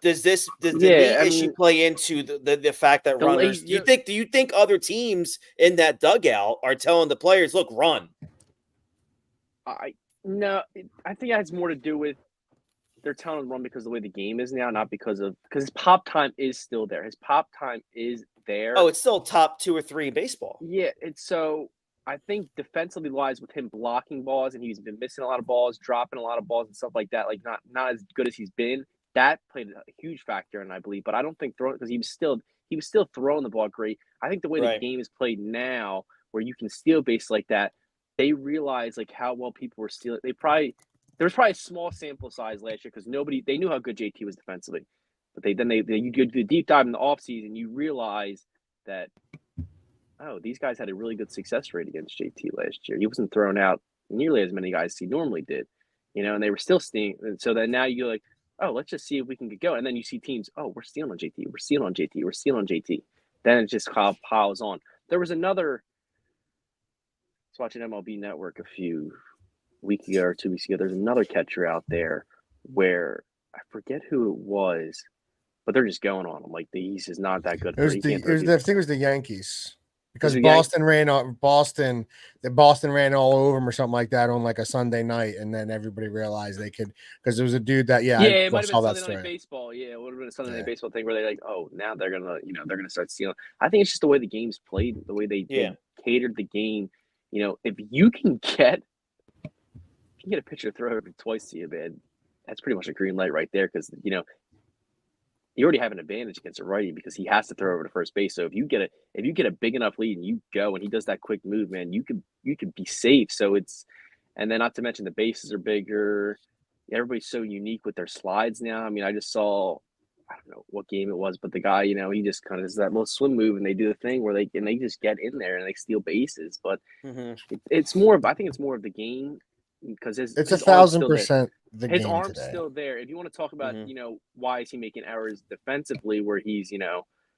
Does the issue play into the fact that runners? Do you think other teams in that dugout are telling the players, "Look, run"? No, I think it has more to do with they're telling him to run because of the way the game is now, not because his pop time is still there. His pop time is there. Oh, it's still top 2 or 3 in baseball. Yeah, I think defensively lies with him blocking balls, and he's been missing a lot of balls, dropping a lot of balls and stuff like that. Like not as good as he's been. That played a huge factor, and I believe, but I don't think throwing because he was still throwing the ball great. I think the way the game is played now, where you can steal base like that, they realize like how well people were stealing. There was probably a small sample size last year because they knew how good JT was defensively, but you do the deep dive in the offseason, you realize that these guys had a really good success rate against JT last year. He wasn't throwing out nearly as many guys as he normally did, and they were still stealing. And so then now you're like, let's just see if we can get going. And then you see teams, we're stealing on JT, we're stealing on JT, we're stealing on JT. Then it just piles on. There was another. I was watching MLB Network a few week ago or 2 weeks ago. There's another catcher out there where I forget who it was, but they're just going on him. Like he's just not that good. I think it was the Yankees because Boston ran all over him or something like that on like a Sunday night, and then everybody realized they could because there was a dude that it might have been Sunday Night Baseball. Yeah, it would have been a Sunday Night Baseball thing where they're like, now they're gonna start stealing. I think it's just the way the game's played, the way they catered the game. If you can get a pitcher to throw it twice to you, man, that's pretty much a green light right there because, you already have an advantage against a righty because he has to throw over to first base. So if you get a big enough lead and you go and he does that quick move, man, you could be safe. So and then not to mention the bases are bigger. Everybody's so unique with their slides now. I mean, I just saw, I don't know what game it was, but the guy, he just kind of does that little swim move and they do the thing where they just get in there and they steal bases. But it's more of the game. Because it's 1,000% his arm's still there. If you want to talk about, why is he making errors defensively where he's,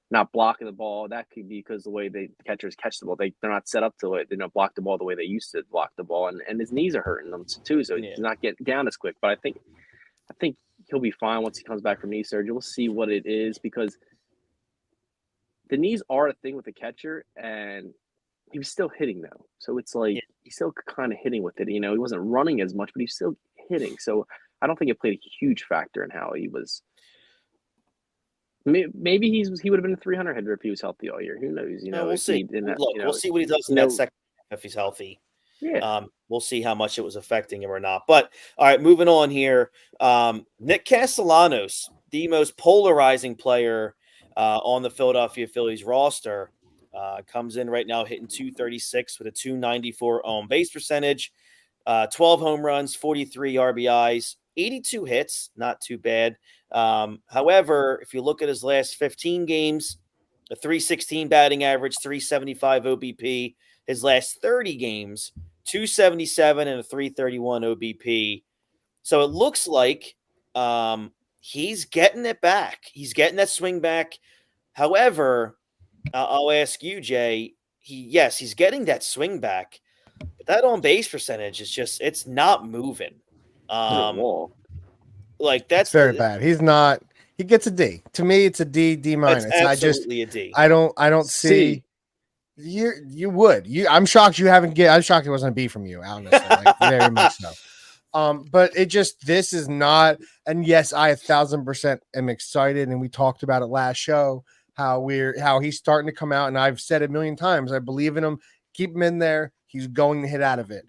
not blocking the ball. That could be because the way the catchers catch the ball, they're not set up to it. They don't block the ball the way they used to block the ball, and his knees are hurting him too, so he's not getting down as quick. But I think he'll be fine once he comes back from knee surgery. We'll see what it is because the knees are a thing with the catcher, and he was still hitting though. So it's like he's still kind of hitting with it. He wasn't running as much, but he's still hitting. So I don't think it played a huge factor in how he was. Maybe he would have been a 300 hitter if he was healthy all year. Who knows? We'll see. We'll see what he does in that second half if he's healthy. Yeah. We'll see how much it was affecting him or not. But all right, moving on here. Nick Castellanos, the most polarizing player on the Philadelphia Phillies roster, comes in right now hitting 236 with a 294 on base percentage, 12 home runs, 43 RBIs, 82 hits, not too bad. However, if you look at his last 15 games, a 316 batting average, 375 OBP. His last 30 games, 277 and a 331 OBP. So it looks like he's getting it back. He's getting that swing back. However, I'll ask you, Jay, he's getting that swing back, but that on-base percentage is just, it's not moving. Like that's very bad. He's not. He gets a D. To me, it's a D minus. It's absolutely a D. I don't see. You would. I'm shocked you haven't I'm shocked it wasn't a B from you, honestly. Like, very much so. But this is not. And yes, I 1,000% am excited, and we talked about it last show how he's starting to come out, and I've said it a million times. I believe in him. Keep him in there. He's going to hit out of it.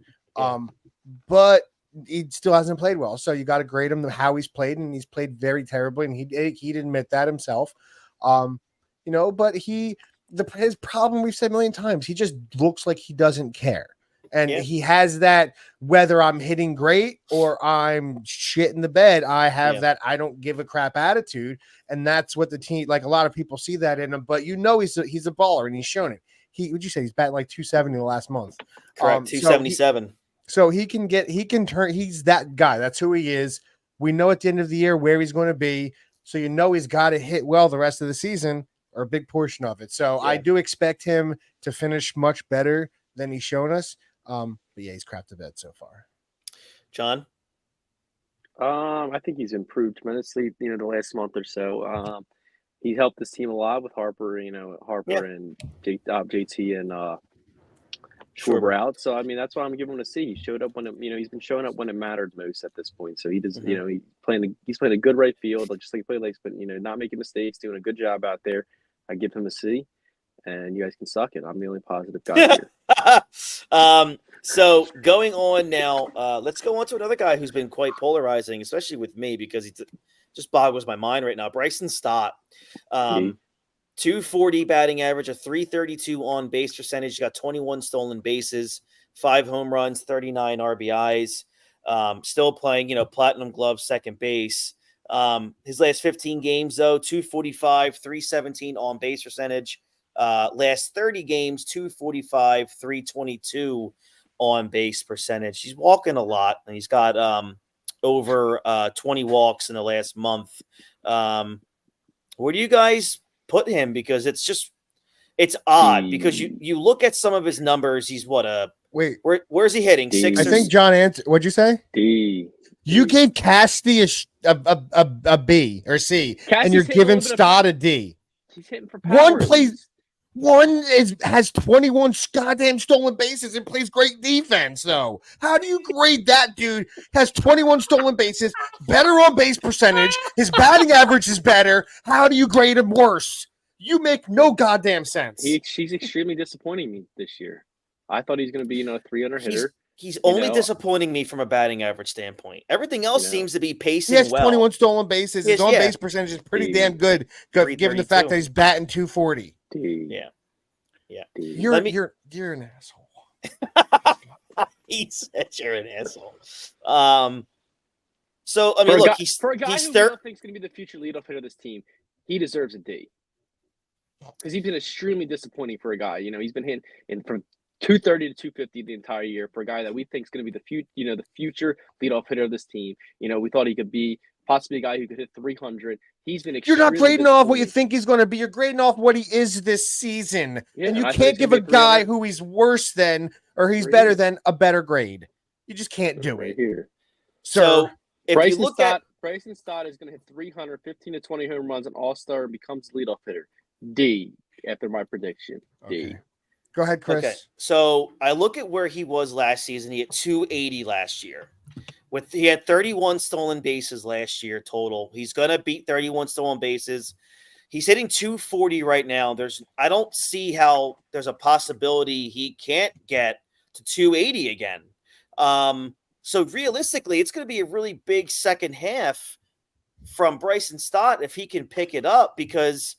But he still hasn't played well, so you got to grade him how he's played, and he's played very terribly, and he'd admit that himself. But his problem, we've said a million times, he just looks like he doesn't care, and he has that whether I'm hitting great or I'm shit in the bed, I have that I don't give a crap attitude, and that's what the team, like a lot of people see that in him. But he's a baller, and he's shown it. Would you say he's batting like 270 in the last month? Correct, 277. So he can turn. He's that guy. That's who he is. We know at the end of the year where he's going to be. So he's got to hit well the rest of the season or a big portion of it. So I do expect him to finish much better than he's shown us. But he's crapped the bed so far. John? I think he's improved tremendously, the last month or so. He helped this team a lot with Harper, and JT and Schwarber out. So, that's why I'm giving him a C. He showed up when he's been showing up when it mattered most at this point. So he does, he's playing a good right field, just like he played but not making mistakes, doing a good job out there. I give him a C, and you guys can suck it. I'm the only positive guy here. So going on now, let's go on to another guy who's been quite polarizing, especially with me, because he just boggles my mind right now. Bryson Stott, 240 batting average, a 332 on base percentage. He's got 21 stolen bases, 5 home runs, 39 RBIs. Still playing, platinum glove second base. His last 15 games, though, 245, 317 on base percentage. Last 30 games, 245, 322 on base percentage. He's walking a lot, and he's got over 20 walks in the last month. Where do you guys put him? Because it's odd because you look at some of his numbers. He's where's he hitting? D. 6 I think John answered. What'd you say? D. You gave Casty a B or C, Casty's and you're giving Stott a D. He's hitting for power. One has 21 goddamn stolen bases and plays great defense, though. How do you grade that dude? Has 21 stolen bases, better on base percentage, his batting average is better. How do you grade him worse? You make no goddamn sense. He's extremely disappointing me this year. I thought he's going to be a 300 hitter. He's only disappointing me from a batting average standpoint. Everything else seems to be pacing well. He has well. 21 stolen bases. His on base percentage is pretty damn good, given the fact that he's batting 240. Yeah. You're an asshole. He said you're an asshole. So look, he's for a guy he's who third. thinks going to be the future leadoff hitter of this team, he deserves a D. Because he's been extremely disappointing for a guy. He's been hitting from 230 to 250 the entire year for a guy that we think is going to be the future leadoff hitter of this team. We thought he could be possibly a guy who could hit 300. He's been You're not extremely grading off what you disappointing. think he's going to be. You're grading off what he is this season. Yeah, and you and I thought can't he's gonna give be a a guy 300 who he's worse than or he's right better here. than a better grade. You just can't do right it, here. sir. So if you look at Bryson Stott is going to hit 300, 15 to 20 home runs, an all-star, becomes leadoff hitter. D after my prediction. D. Okay. Go ahead, Chris. Okay, so I look at where he was last season. He had 280 last year. He had 31 stolen bases last year total. He's gonna beat 31 stolen bases. He's hitting 240 right now. I don't see how there's a possibility he can't get to 280 again. So realistically, it's going to be a really big second half from Bryson Stott if he can pick it up, because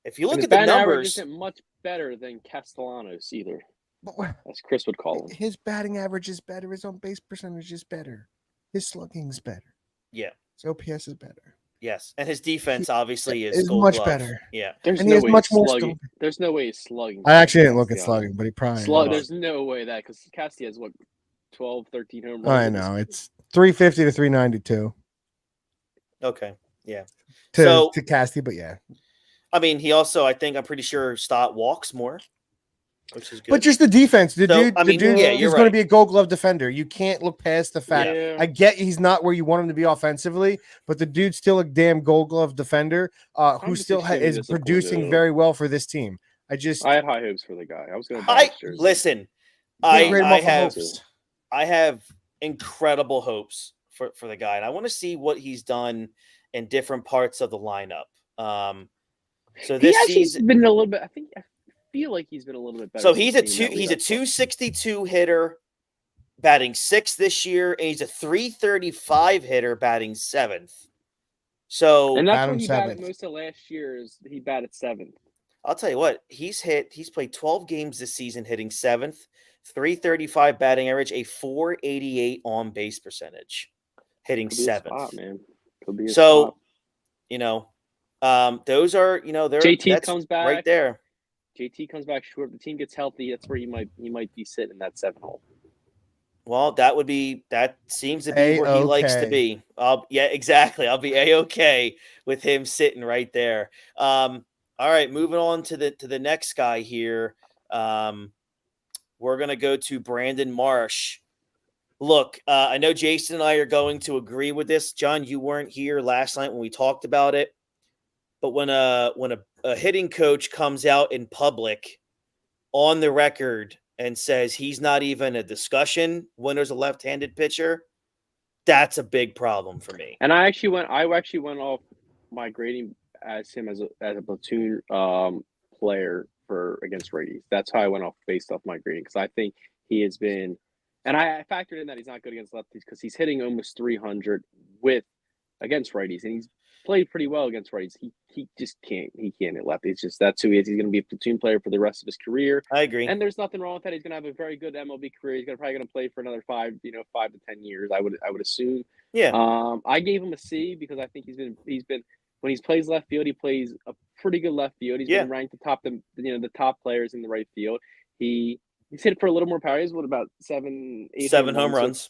if you look at the batting average numbers, isn't much better than Castellanos either, But as Chris would call him. his batting average is better. His on base percentage is better. His slugging's better. yeah, His OPS is better. yes, and his defense obviously is Is Gold much Glove. better. Yeah, There's And no he has way much he's more slugging. skill. There's no way he's slugging. I actually didn't look at Castellanos. slugging, but he probably Hold on. There's no way that, because Casty has, 12, 13 home runs. I know. It's 350 to 392 okay, yeah. to Casty, but yeah. I mean, I'm pretty sure Stott walks more, which is good. But just the defense. The dude yeah, is you're going to right. be a Gold Glove defender. You can't look past the fact. Yeah. I get he's not where you want him to be offensively, but the dude's still a damn Gold Glove defender who I'm still extremely is producing disappointed. very well for this team. I had high hopes for the guy. I was going to buy his jersey. Listen, Can't grade him off of have hopes. I have incredible hopes for the guy, and I want to see what he's done in different parts of the lineup. So this season, been a little bit. I feel like he's been a little bit better. so he's a since being that he's a leadoff spot. 262 hitter, batting 6th this year, and he's a 335 hitter, batting 7th. So And that's Batted what he batted 7th. most of last year. Is he batted 7th? I'll tell you what, he's played 12 games this season, hitting 7th, 335 batting average, a 488 on base percentage, hitting Could be a 7th. spot, man. Could be a So, spot. those are, they're JT comes back right there. JT comes back short. If the team gets healthy, that's where he might be sitting in that 7 hole. Well, that seems to be where he likes to A-okay. be. Yeah, exactly. I'll be A-okay with him sitting right there. All right, moving on to the next guy here. We're gonna go to Brandon Marsh. Look, I know Jason and I are going to agree with this. John, you weren't here last night when we talked about it, but when a hitting coach comes out in public on the record and says he's not even a discussion when there's a left-handed pitcher, that's a big problem for me. And I actually went off my grading as him as a platoon player for against righties. That's how I went off based off my grading, because I think he has been, and I factored in that he's not good against lefties because he's hitting almost 300 against righties, and he's played pretty well against righties. He just can't hit lefties. It's just that's who he is. He's going to be a platoon player for the rest of his career. I agree. And there's nothing wrong with that. He's going to have a very good MLB career. He's probably going to play for another 5 to 10 years. I would assume. Yeah. I gave him a C because I think he's been when he plays left field, he plays a pretty good left field. He's been ranked the top players in the right field. He's hit for a little more power. He's about 7 home runs.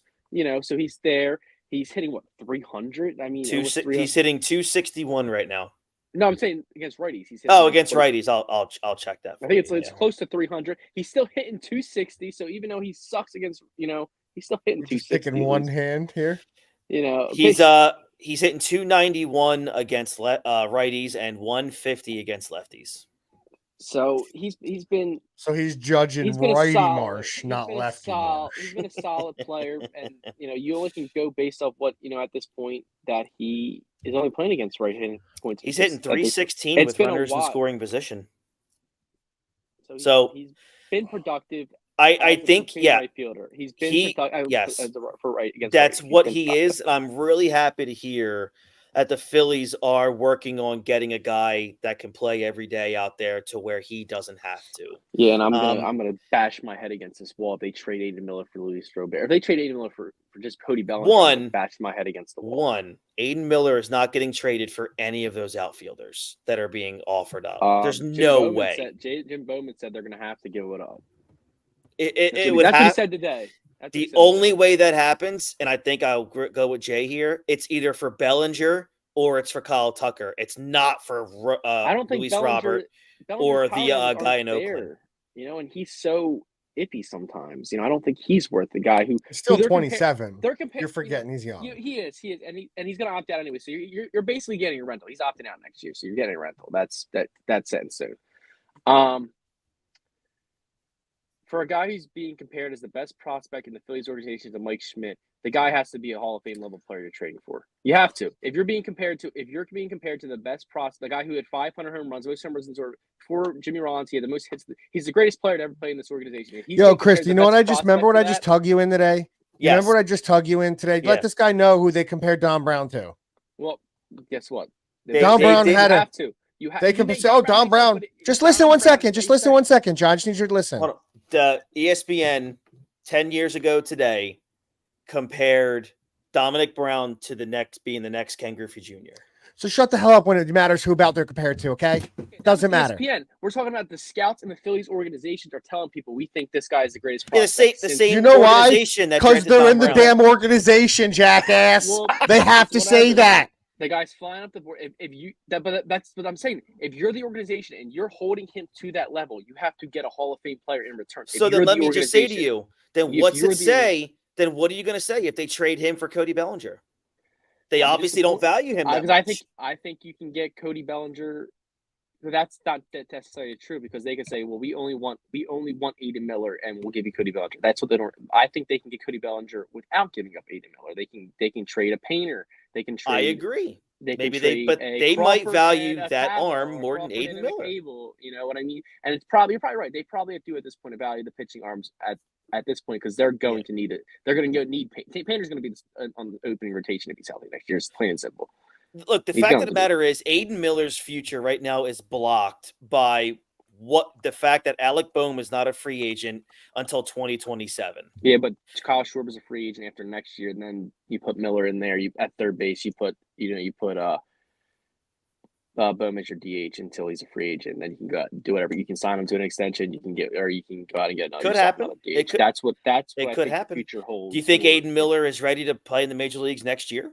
So he's there. He's hitting 300. I mean, He's hitting 261 right now. No, I'm saying against righties. He's hitting against righties. I'll check that. I think it's close to 300. He's still hitting 260. So even though he sucks against, he's still hitting 260. Sticking one hand here. He's hitting 291 against righties and 150 against lefties. So he's been. So he's judging righty Marsh, not lefty Marsh. He's been a solid player, and you only can go based off what at this point that he is only playing against right-handed points. He's hitting 316 with runners in scoring position. So he's been productive. I think right fielder. He's been productive. Yes, for right against. That's right. what he is. And I'm really happy to hear that the Phillies are working on getting a guy that can play every day out there to where he doesn't have to. Yeah, and I'm gonna bash my head against this wall if they trade Aiden Miller for Luis Robert. If they trade Aiden Miller for just Cody Bellinger, I'm gonna bash my head against the wall. Aiden Miller is not getting traded for any of those outfielders that are being offered up. There's Jim no Bowman way. Jim Bowman said they're gonna have to give it up. It That's would what have. he said today. The only way that happens, and I think I'll go with Jay here, it's either for Bellinger or it's for Kyle Tucker. It's not for I don't think Luis Bellinger, Robert or the guy in Oakland. You know, and he's so iffy sometimes. You know, I don't think he's worth the guy who still they're 27. You're forgetting he's young. He is, and he's going to opt out anyway. So you're basically getting a rental. He's opting out next year, so you're getting a rental. That's set in stone. For a guy who's being compared as the best prospect in the Phillies organization to Mike Schmidt, the guy has to be a Hall of Fame level player you're trading for. You have to. If you're being compared to the best prospect, the guy who had 500 home runs, most home runs for Jimmy Rollins, he had the most hits. He's the greatest player to ever play in this organization. Yo, Chris, you know what I just remember? What I just tug you in today? Yes. Remember what I just tug you in today? Yeah. Let this guy know who they compared Don Brown to. Well, guess what? Don Brown had a. Have to. They can say, "Oh, Don Brown." Just listen 1 second. Just listen 1 second, John. I just need you to listen. The ESPN 10 years ago today compared Dominic Brown to being the next Ken Griffey Jr. So shut the hell up when it matters who about they're compared to, okay? Doesn't matter. ESPN. We're talking about the scouts and the Phillies organizations are telling people we think this guy is the greatest prospect. The same you know why? Because they're in the damn organization, jackass. Well, they have to say that. The guy's flying up the board. But that's what I'm saying. If you're the organization and you're holding him to that level, you have to get a Hall of Fame player in return. So then let me just say to you, then what's it say? Then what are you going to say if they trade him for Cody Bellinger? They obviously don't value him that much. I think you can get Cody Bellinger. That's not necessarily true because they can say, well, we only want Aiden Miller and we'll give you Cody Bellinger. That's what they don't. I think they can get Cody Bellinger without giving up Aiden Miller. They can trade a Painter. They can trade. I agree. They might value that arm more than Aiden Miller. You know what I mean? And you're probably right. They probably have to at this point to value the pitching arms at this point because they're going to need it. They're going to need Painter's going to be on the opening rotation if he's healthy next year. It's plain and simple. Look, the fact of the matter is Aiden Miller's future right now is blocked by the fact that Alec Boehm is not a free agent until 2027. Yeah, but Kyle Schwarber's a free agent after next year, and then you put Miller in there. You at third base, you put Boehm as your DH until he's a free agent. And then you can go out and do whatever. You can sign him to an extension. You can go out and get another. Could happen. It could. That's what it I could think happen. The future holds. Do you think Aiden Miller is ready to play in the major leagues next year?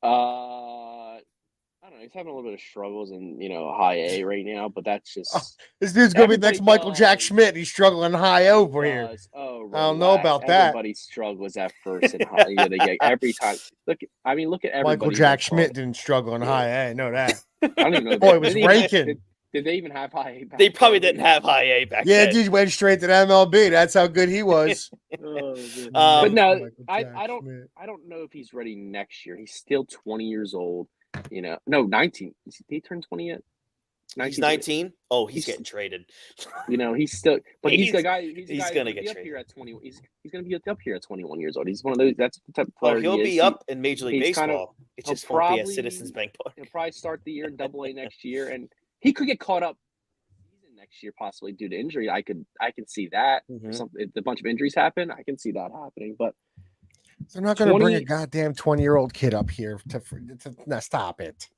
I don't know. He's having a little bit of struggles in high A right now, but that's just this dude's gonna be the next Michael Jack Schmidt. He's struggling high over here. Oh, I don't know about that. Everybody struggles at first in high A. They get every time. Look at everybody. Michael Jack Schmidt didn't struggle in high A. I know that. I don't even know. Boy, it was raking. Did they even have high A back They probably didn't have high A back then. Yeah, dude went straight to the MLB. That's how good he was. But no, I don't know if he's ready next year. He's still 20 years old. No, 19. Did he turn 20 yet? He's 19. Oh, he's getting traded. He's still, but he's the guy. He's going to get traded up here at 20. He's going to be up here at 21 years old. He's one of those. That's the type of player. He'll be up in Major League Baseball. It's just probably at Citizens Bank Park. He'll probably start the year in Double-A next year, and he could get caught up next year possibly due to injury. I can see that. If a bunch of injuries happen, I can see that happening. But they're not going to bring a goddamn 20-year-old kid up here to stop it.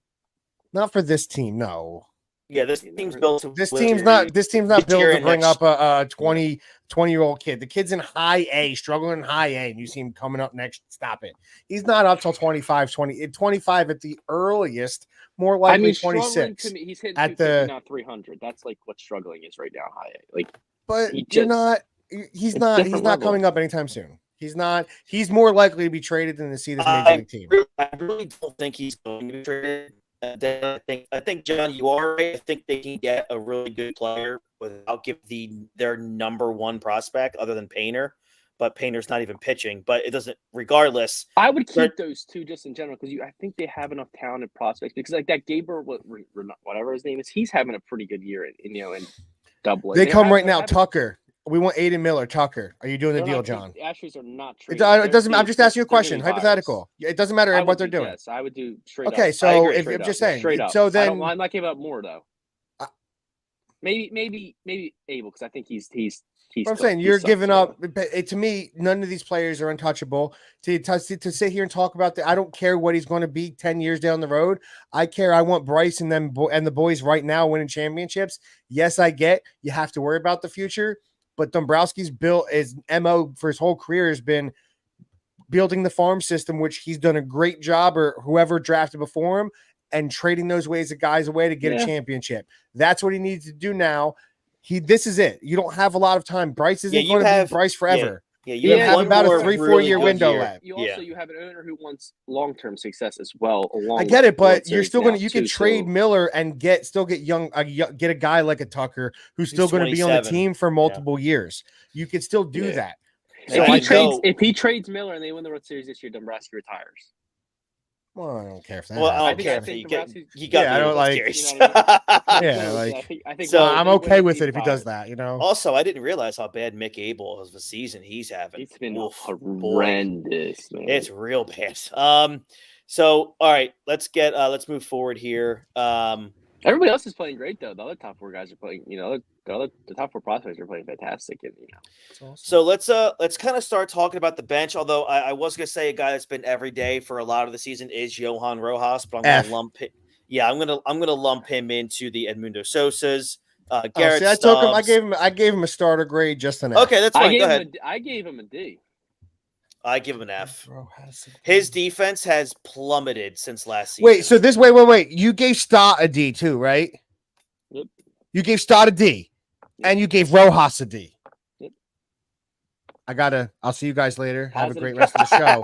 Not for this team, no. Yeah, this team's built to This team's not built to bring up a 20-year-old kid. The kid's in high A, struggling in high A, and you see him coming up next. Stop it. He's not up till 25 at the earliest, more likely 26. He's hitting at the not 300. That's like what struggling is right now, high A. But he's not coming up anytime soon. He's not. He's more likely to be traded than to see this major league team. I really don't think he's going to be traded. I think, John, you are right. I think they can get a really good player without giving their number one prospect other than Painter. But Painter's not even pitching. But it doesn't. Regardless, I would keep those two just in general because I think they have enough talented prospects. Because like that Gaber, whatever his name is, he's having a pretty good year in Double-A. They come right now, Tucker. We want Aiden Miller, Tucker. Are you doing the deal, John? Astros are not it doesn't. I'm just asking you a question, hypothetical. It doesn't matter what they're doing. Yes, I would do straight okay, up. so if I'm just saying, straight up. So then I might give up more though. Maybe Abel because I think he's. I'm saying you're giving up. To me, none of these players are untouchable. To sit here and talk about that, I don't care what he's going to be 10 years down the road. I care. I want Bryce and the boys right now winning championships. Yes, I get you have to worry about the future. But Dombrowski's built his MO for his whole career has been building the farm system, which he's done a great job, or whoever drafted before him, and trading those ways of guys away to get a championship. That's what he needs to do now. This is it. You don't have a lot of time. Bryce isn't going to be Bryce forever. Yeah, you have about a 3-4 year window left. You have an owner who wants long-term success as well. I get it, but you're still going to. You can trade Miller and get a guy like a Tucker who's still going to be on the team for multiple years. You could still do that. So if he trades Miller and they win the World Series this year, Dombrowski retires. Well, I don't care if that. Well, I don't care if you got. I don't like. I think so. I'm okay with it if he does that. Also, I didn't realize how bad Mick Abel of the season he's having. It's been horrendous, man. It's real bad. So all right, let's move forward here. Everybody else is playing great though. The other top 4 guys are playing. The top 4 prospects are playing fantastic, and Awesome. So let's kind of start talking about the bench. Although I was gonna say a guy that's been every day for a lot of the season is Johan Rojas, but I'm gonna lump it. Yeah, I'm gonna lump him into the Edmundo Sosas. Garrett Stubbs. I gave him a starter grade just an F. Okay, that's fine. Go ahead. I gave him a D. I give him an F. His defense has plummeted since last season. Wait, so wait. You gave Stott a D too, right? Yep. You gave Stott a D, and you gave Rojas a D. Yep. I'll see you guys later. Have a great rest of the show.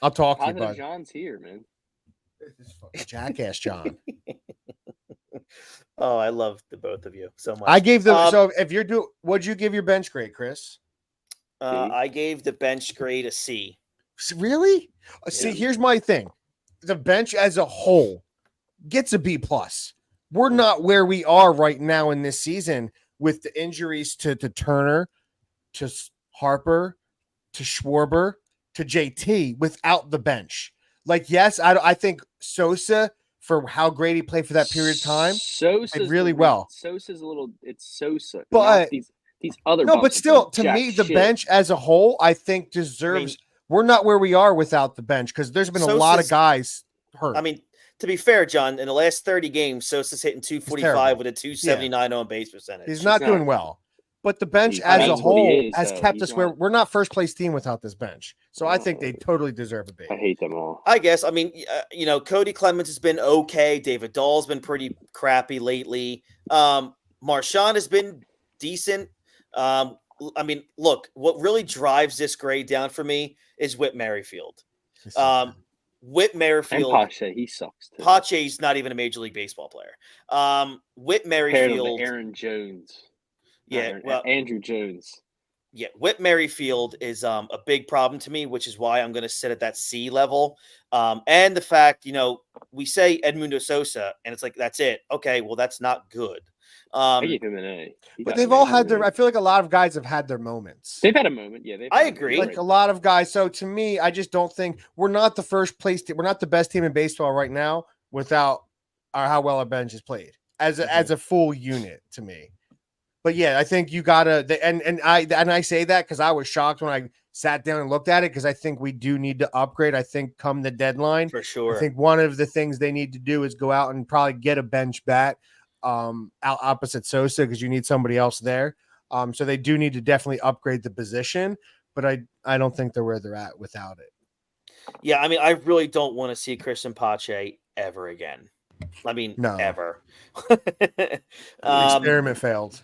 I'll talk to you, bud. John's here, man. This is fucking jackass, John. Oh, I love the both of you so much. I gave them. So if you're what'd you give your bench grade, Chris? I gave the bench grade a C. Really? Yeah. See, here's my thing. The bench as a whole gets a B+. We're not where we are right now in this season with the injuries to Turner, to Harper, to Schwarber, to JT without the bench. Like, yes, I think Sosa, for how great he played for that period of time, played really well. Sosa's it's Sosa. But these other but still, to me, the bench as a whole, I think deserves. We're not where we are without the bench because there's been a lot of guys hurt. I mean, to be fair, John, in the last 30 games, Sosa's hitting 245 with a 279 on base percentage. He's not doing well. But the bench as a whole has kept us where we're not first place team without this bench. So I think they totally deserve a B. I hate them all. I guess. I mean, Cody Clemens has been okay. David Dahl's been pretty crappy lately. Marchand has been decent. I mean, look, what really drives this grade down for me is Whit Merrifield. Whit Merrifield. And Pache, he sucks too. Pache's not even a Major League Baseball player. Whit Merrifield. Aaron Jones. Yeah, Andrew Jones. Yeah, Whit Merrifield is a big problem to me, which is why I'm going to sit at that C level. And the fact, we say Edmundo Sosa, and it's like, that's it. Okay, well, that's not good. I gave him an A. But they've all had I feel like a lot of guys have had their moments. They've had a moment, yeah. I agree. Like a lot of guys. So to me, I just don't think we're not the first place. We're not the best team in baseball right now without how well our bench is played as a full unit to me. But yeah, I think you gotta, and I say that because I was shocked when I sat down and looked at it because I think we do need to upgrade. I think come the deadline, for sure. I think one of the things they need to do is go out and probably get a bench bat out opposite Sosa because you need somebody else there. So they do need to definitely upgrade the position, but I don't think they're where they're at without it. Yeah, I mean, I really don't want to see Christian Pache ever again. I mean, no. Ever. The experiment failed.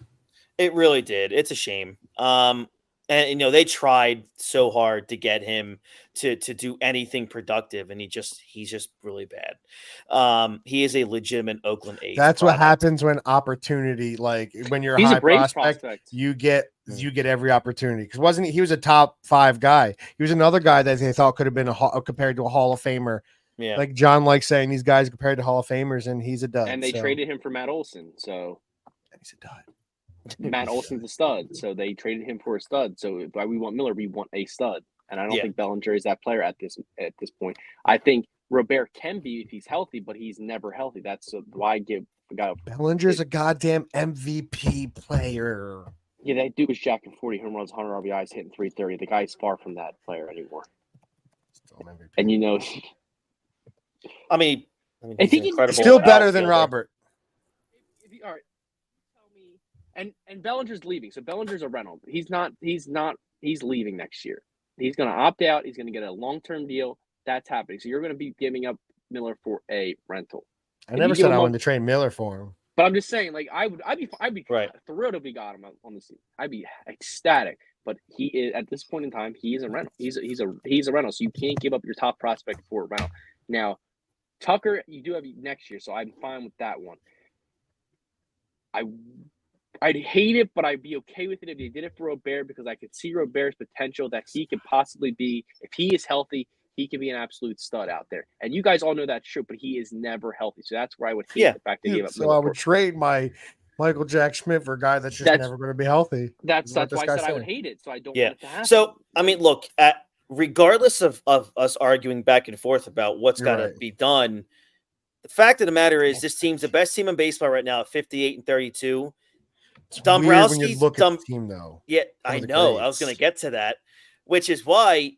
It really did. It's a shame. And they tried so hard to get him to do anything productive, and he's just really bad. He is a legitimate Oakland A's. That's what happens when opportunity, like when you're a high prospect, you get every opportunity. Because he was a top 5 guy. He was another guy that they thought could have been compared to a Hall of Famer. Yeah, like John likes saying these guys compared to Hall of Famers, and he's a dud. And they traded him for Matt Olson, so he's a dud. Matt Olson's a stud, so they traded him for a stud. So why we want Miller, we want a stud, and I don't think Bellinger is that player at this point. I think Robert can be if he's healthy, but he's never healthy. That's why I give the guy. Bellinger's a goddamn MVP player. Yeah, that dude was jacking 40 home runs, 100 RBIs, hitting 330. The guy's far from that player anymore. And I mean, if he can, still better than Robert. All right. And Bellinger's leaving, so Bellinger's a rental. He's leaving next year. He's going to opt out. He's going to get a long-term deal. That's happening. So you're going to be giving up Miller for a rental. I never said I wanted to trade Miller for him. But I'm just saying, like, I'd be right. thrilled if we got him on the team. I'd be ecstatic. But he is, at this point in time, he is a rental. He's a rental. So you can't give up your top prospect for a rental. Now, Tucker, you do have next year, so I'm fine with that one. I'd hate it, but I'd be okay with it if they did it for Robert, because I could see Robert's potential that he could possibly be, if he is healthy, he could be an absolute stud out there. And you guys all know that's true, but he is never healthy. So that's where I would hate the fact that he gave up. So I would trade my Michael Jack Schmidt for a guy that's never going to be healthy. That's why I said I would hate it. So I don't want it to happen. So, I mean, look, regardless of us arguing back and forth about what's got to be done, the fact of the matter is this team's the best team in baseball right now at 58-32. Dombrowski's look at the team, though. Yeah, I know. I was going to get to that, which is why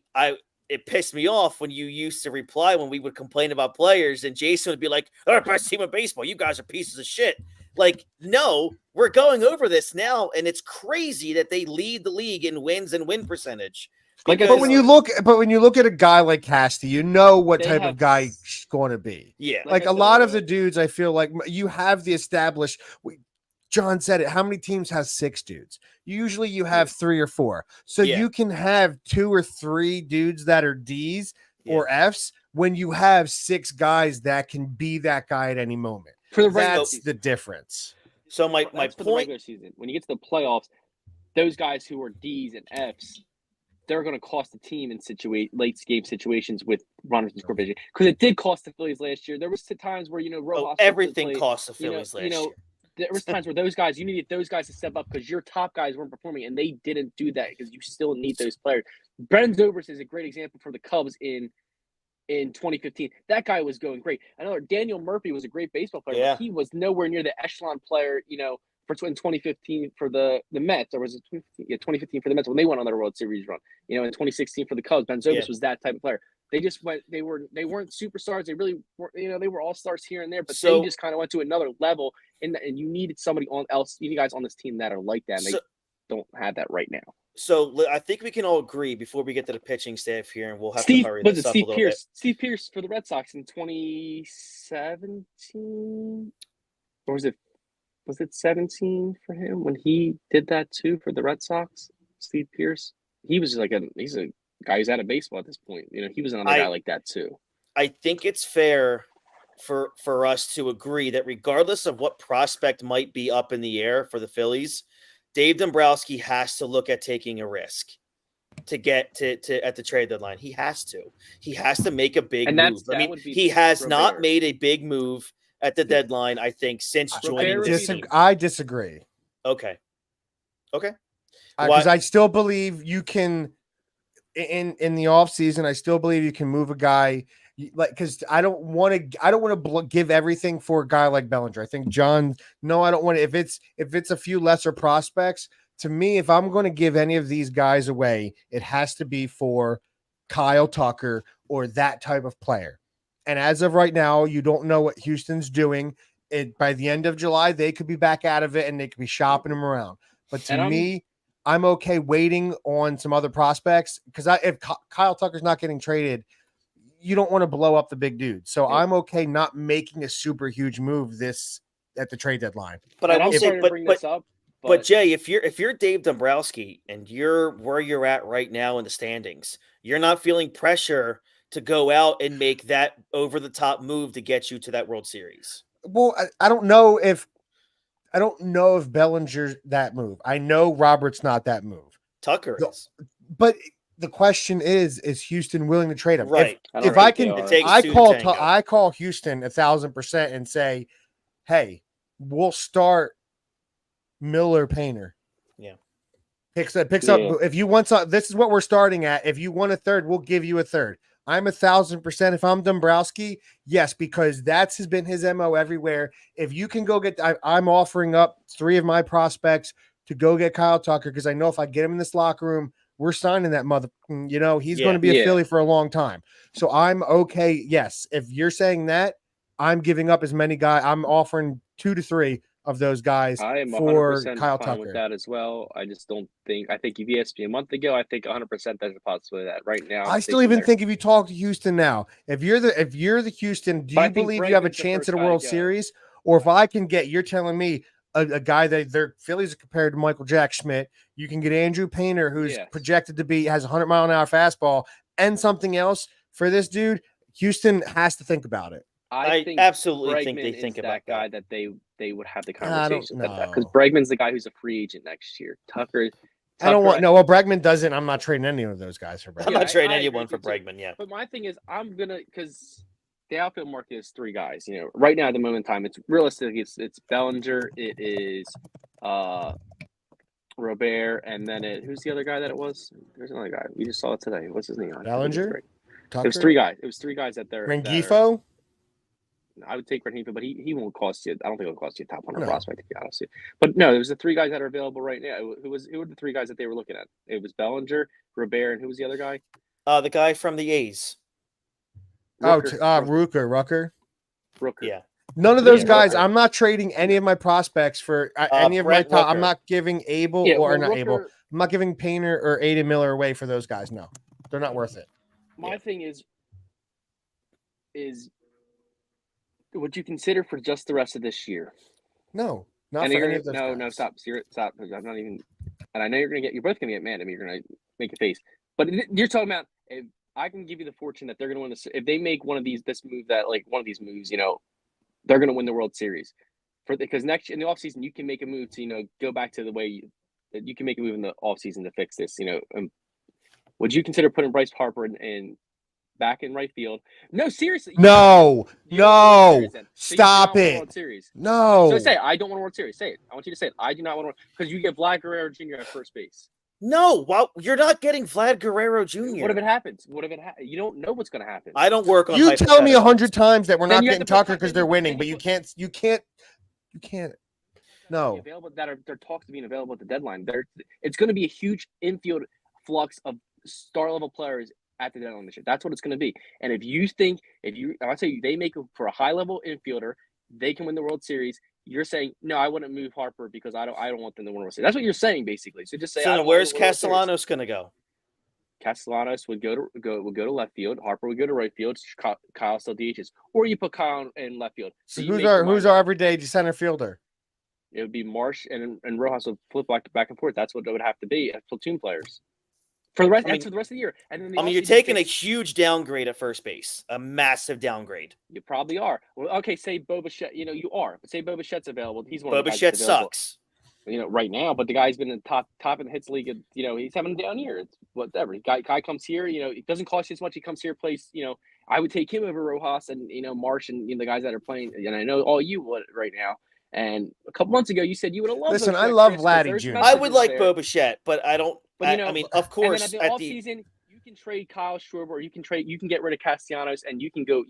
it pissed me off when you used to reply when we would complain about players, and Jason would be like, "Our best team in baseball. You guys are pieces of shit." Like, no, we're going over this now, and it's crazy that they lead the league in wins and win percentage. But when you look at a guy like Casty, you know what type of guy he's going to be. Yeah, like a lot of the dudes, I feel like you have the established. John said it. How many teams has 6 dudes? Usually you have 3 or 4. So you can have 2 or 3 dudes that are D's or F's when you have 6 guys that can be that guy at any moment. That's the difference. So my point, for the regular season, when you get to the playoffs, those guys who are D's and F's, they're going to cost the team in late game situations with runners in score vision, because it did cost the Phillies last year. There was times where Rojas everything cost the Phillies last year. There was times where you needed those guys to step up because your top guys weren't performing, and they didn't do that because you still need those players. Brendan Zobrist is a great example for the Cubs in 2015. That guy was going great. Another Daniel Murphy was a great baseball player, but he was nowhere near the echelon player, for in 2015 for the Mets, or was it 2015 for the Mets when they went on their World Series run. In 2016 for the Cubs, Ben Zobrist was that type of player. They just went. They weren't superstars. They really were. They were all stars here and there, but they just kind of went to another level. And you needed somebody else. You guys on this team that are like that. And they don't have that right now. So I think we can all agree before we get to the pitching staff here, and we'll have to hurry this up a little bit. Steve Pearce for the Red Sox in 2017, or was it 17 for him when he did that too for the Red Sox? Steve Pearce, he was like he's a guy who's out of baseball at this point. He was another guy like that too. I think it's fair for us to agree that regardless of what prospect might be up in the air for the Phillies, Dave Dombrowski has to look at taking a risk to get to at the trade deadline. He has to make a big move. I mean, he has not made a big move at the deadline, I think, since joining the team. I disagree. Okay. Because I still believe you can in the offseason, I still believe you can move a guy because I don't want to give everything for a guy like Bellinger. I think I don't want to. If it's a few lesser prospects, to me, if I'm going to give any of these guys away, it has to be for Kyle Tucker or that type of player. And as of right now, you don't know what Houston's doing. By the end of July, they could be back out of it and they could be shopping them around. But to me, I'm okay waiting on some other prospects because if Kyle Tucker's not getting traded, you don't want to blow up the big dude. So I'm okay not making a super huge move at the trade deadline. But I will say, but Jay, if you're Dave Dombrowski and you're where you're at right now in the standings, you're not feeling pressure to go out and make that over the top move to get you to that World Series. Well, I don't know if Bellinger's that move. I know Robert's not that move. Tucker is. But the question is Houston willing to trade him? Right. If I can, I call Houston 1,000% and say, hey, we'll start Miller Painter. Yeah. Picks up. If you want some, this is what we're starting at. If you want a third, we'll give you a third. I'm 1,000%. If I'm Dombrowski, yes, because that's been his MO everywhere. If you can go get, I'm offering up 3 of my prospects to go get Kyle Tucker because I know if I get him in this locker room, we're signing that mother. He's going to be a Philly for a long time. So I'm okay. Yes, if you're saying that, I'm giving up as many guys. I'm offering 2 to 3 of those guys I am for 100% Kyle fine with Tucker. that as well. I just don't think. I think if you asked me a month ago, I think 100% there's a possibility of that. Right now, I still even think if you talk to Houston now, if you're the Houston, do But I you think believe you have a Bregman's the chance first at a guy to World go. Series? Or if I can get, you're telling me a guy that their Phillies are compared to Michael Jack Schmidt, you can get Andrew Painter, who's Yes. projected to be has a 100-mile-an-hour fastball, and something else for this dude. Houston has to think about it. I think absolutely Bregman think they is think that about guy that. that they would have the I don't conversation about that because know. Bregman's the guy who's a free agent next year. Tucker, I don't want no. Well, Bregman doesn't. I'm not trading any of those guys for I'm Bregman. not trading I anyone agree for too. Bregman. Yeah, But my thing is, I'm gonna because the outfield market is three guys. You know, right now at the moment in time, it's realistic. It's Bellinger. It is Robert, and then who's the other guy that it was? There's another guy. We just saw it today. What's his name? Bellinger, Tucker, it was three guys. It was three guys that they're. Rengifo. I would take Rengifo, but he won't cost you. I don't think it'll cost you a top 100 No. prospect to be honest with you. But no, there's the three guys that are available right now. Who were the three guys that they were looking at? It was Bellinger, Robert, and who was the other guy? the guy from the A's. Rucker. Yeah. None of those Yeah, guys. Rooker. I'm not trading any of my prospects for any of my Brent top. I'm Rooker. not giving Abel not Abel. I'm not giving Painter or Aiden Miller away for those guys. No, they're not worth it. My thing is would you consider for just the rest of this year? No, not for any of those guys. No, stop. Stop. I'm not even. And I know you're both gonna get mad at me. You're gonna make a face. But you're talking about if I can give you the fortune that they're gonna win if they make one of these moves, they're gonna win the World Series. Because next in the offseason you can make a move to go back to the way that you can make a move in the offseason to fix this. Would you consider putting Bryce Harper in back in right field? No, seriously. No. Stop it. it. World Series. No. So say I don't want a World Series. Say it. I want you to say it. I do not want because you get Vlad Guerrero Jr. at first base. No, well, you're not getting Vlad Guerrero Jr. What if it happens? You don't know what's going to happen. I don't work on. You tell me 100 times that we're Then not you have getting to put Tucker because they're winning, but you can't. No. Available that are talks to being available at the deadline. It's going to be a huge infield flux of star level players at the deadline this year. That's what it's going to be. And I say they make for a high level infielder, they can win the World Series. You're saying no, I wouldn't move Harper because I don't want them to win the World Series. That's what you're saying basically. So just say. So where's Castellanos going to go? Castellanos would go to left field. Harper would go to right field. Kyle still DHs, or you put Kyle in left field. So who's our everyday center fielder? It would be Marsh and Rojas would flip back and forth. That's what it would have to be as platoon players for the rest. For the rest of the year. And then you're taking a huge downgrade at first base, a massive downgrade. You probably are. Well, okay, say Bo Bichette. You are. But say Bo Bichette's available. He's one. Bo Bichette sucks. Right now, but the guy's been in top in the hits league. He's having a down year. It's whatever. Guy comes here. It doesn't cost you as much. He comes here, plays. I would take him over Rojas and Marsh and the guys that are playing. And I know all you would right now. And a couple months ago, you said you would have loved. Listen, I love Vladdy Jr. I would like Bo Bichette, but I don't. But I mean, of course, at the offseason, you can trade Kyle Schwarber, or you can get rid of Castellanos, and you can go.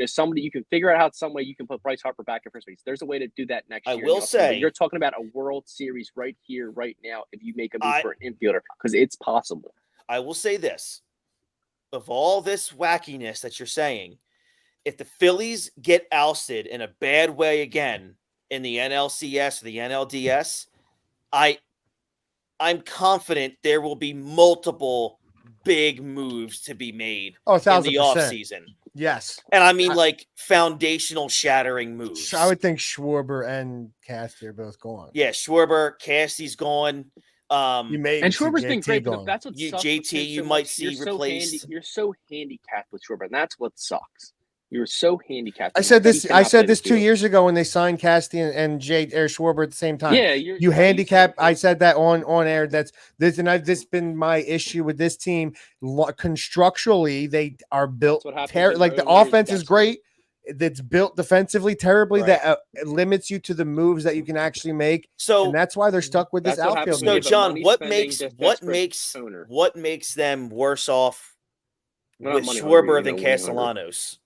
Somebody you can figure out some way you can put Bryce Harper back in first base. There's a way to do that next year. I will say you're talking about a World Series right here, right now. If you make a move for an infielder, because it's possible. I will say this: of all this wackiness that you're saying, if the Phillies get ousted in a bad way again in the NLCS or the NLDS, I'm confident there will be multiple big moves to be made in the offseason. Yes. And I mean like foundational shattering moves. I would think Schwarber and Casty are both gone. Yeah, Schwarber, Casty's gone. You may and Schwarber's been great, but that's what sucks. JT, you might see replaced. You're so handicapped with Schwarber, and that's what sucks. You're so handicapped. I said this 2 years ago when they signed Casty and Schwarber at the same time. Yeah, you handicap. I said that on air. That's this been my issue with this team. Constructually, they are built like the offense is great. That's built defensively terribly. Right. That limits you to the moves that you can actually make. So and that's why they're stuck with this outfield. So John, what makes them worse off with Schwarber than Castellanos?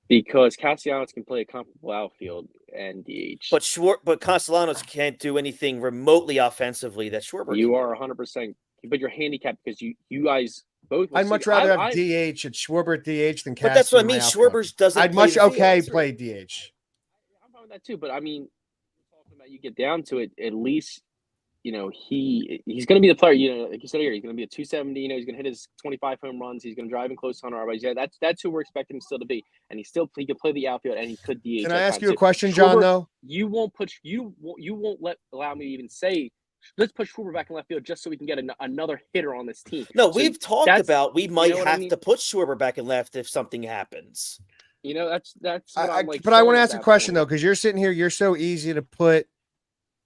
Because Castellanos can play a comparable outfield and DH. But Castellanos can't do anything remotely offensively that Schwarber You can are 100%. But you're handicapped because you guys both. I'd much rather have DH at Schwarber at DH than Castellanos. But that's what I mean. Schwarber's doesn't. I'd play DH. with that too. But I mean, we're talking about you get down to it, at least he's going to be the player. Like you said here, he's going to be a 270. He's going to hit his 25 home runs. He's going to drive in close to 100 RBIs. Yeah, that's who we're expecting him still to be. And he can play the outfield, and he could DH. Can I ask you a question, John? Though you won't allow me to even say, let's put Schwarber back in left field just so we can get another hitter on this team. No, so we've talked about we might have to put Schwarber back in left if something happens. That's what I'm like. But I want to ask a question though, because you're sitting here, you're so easy to put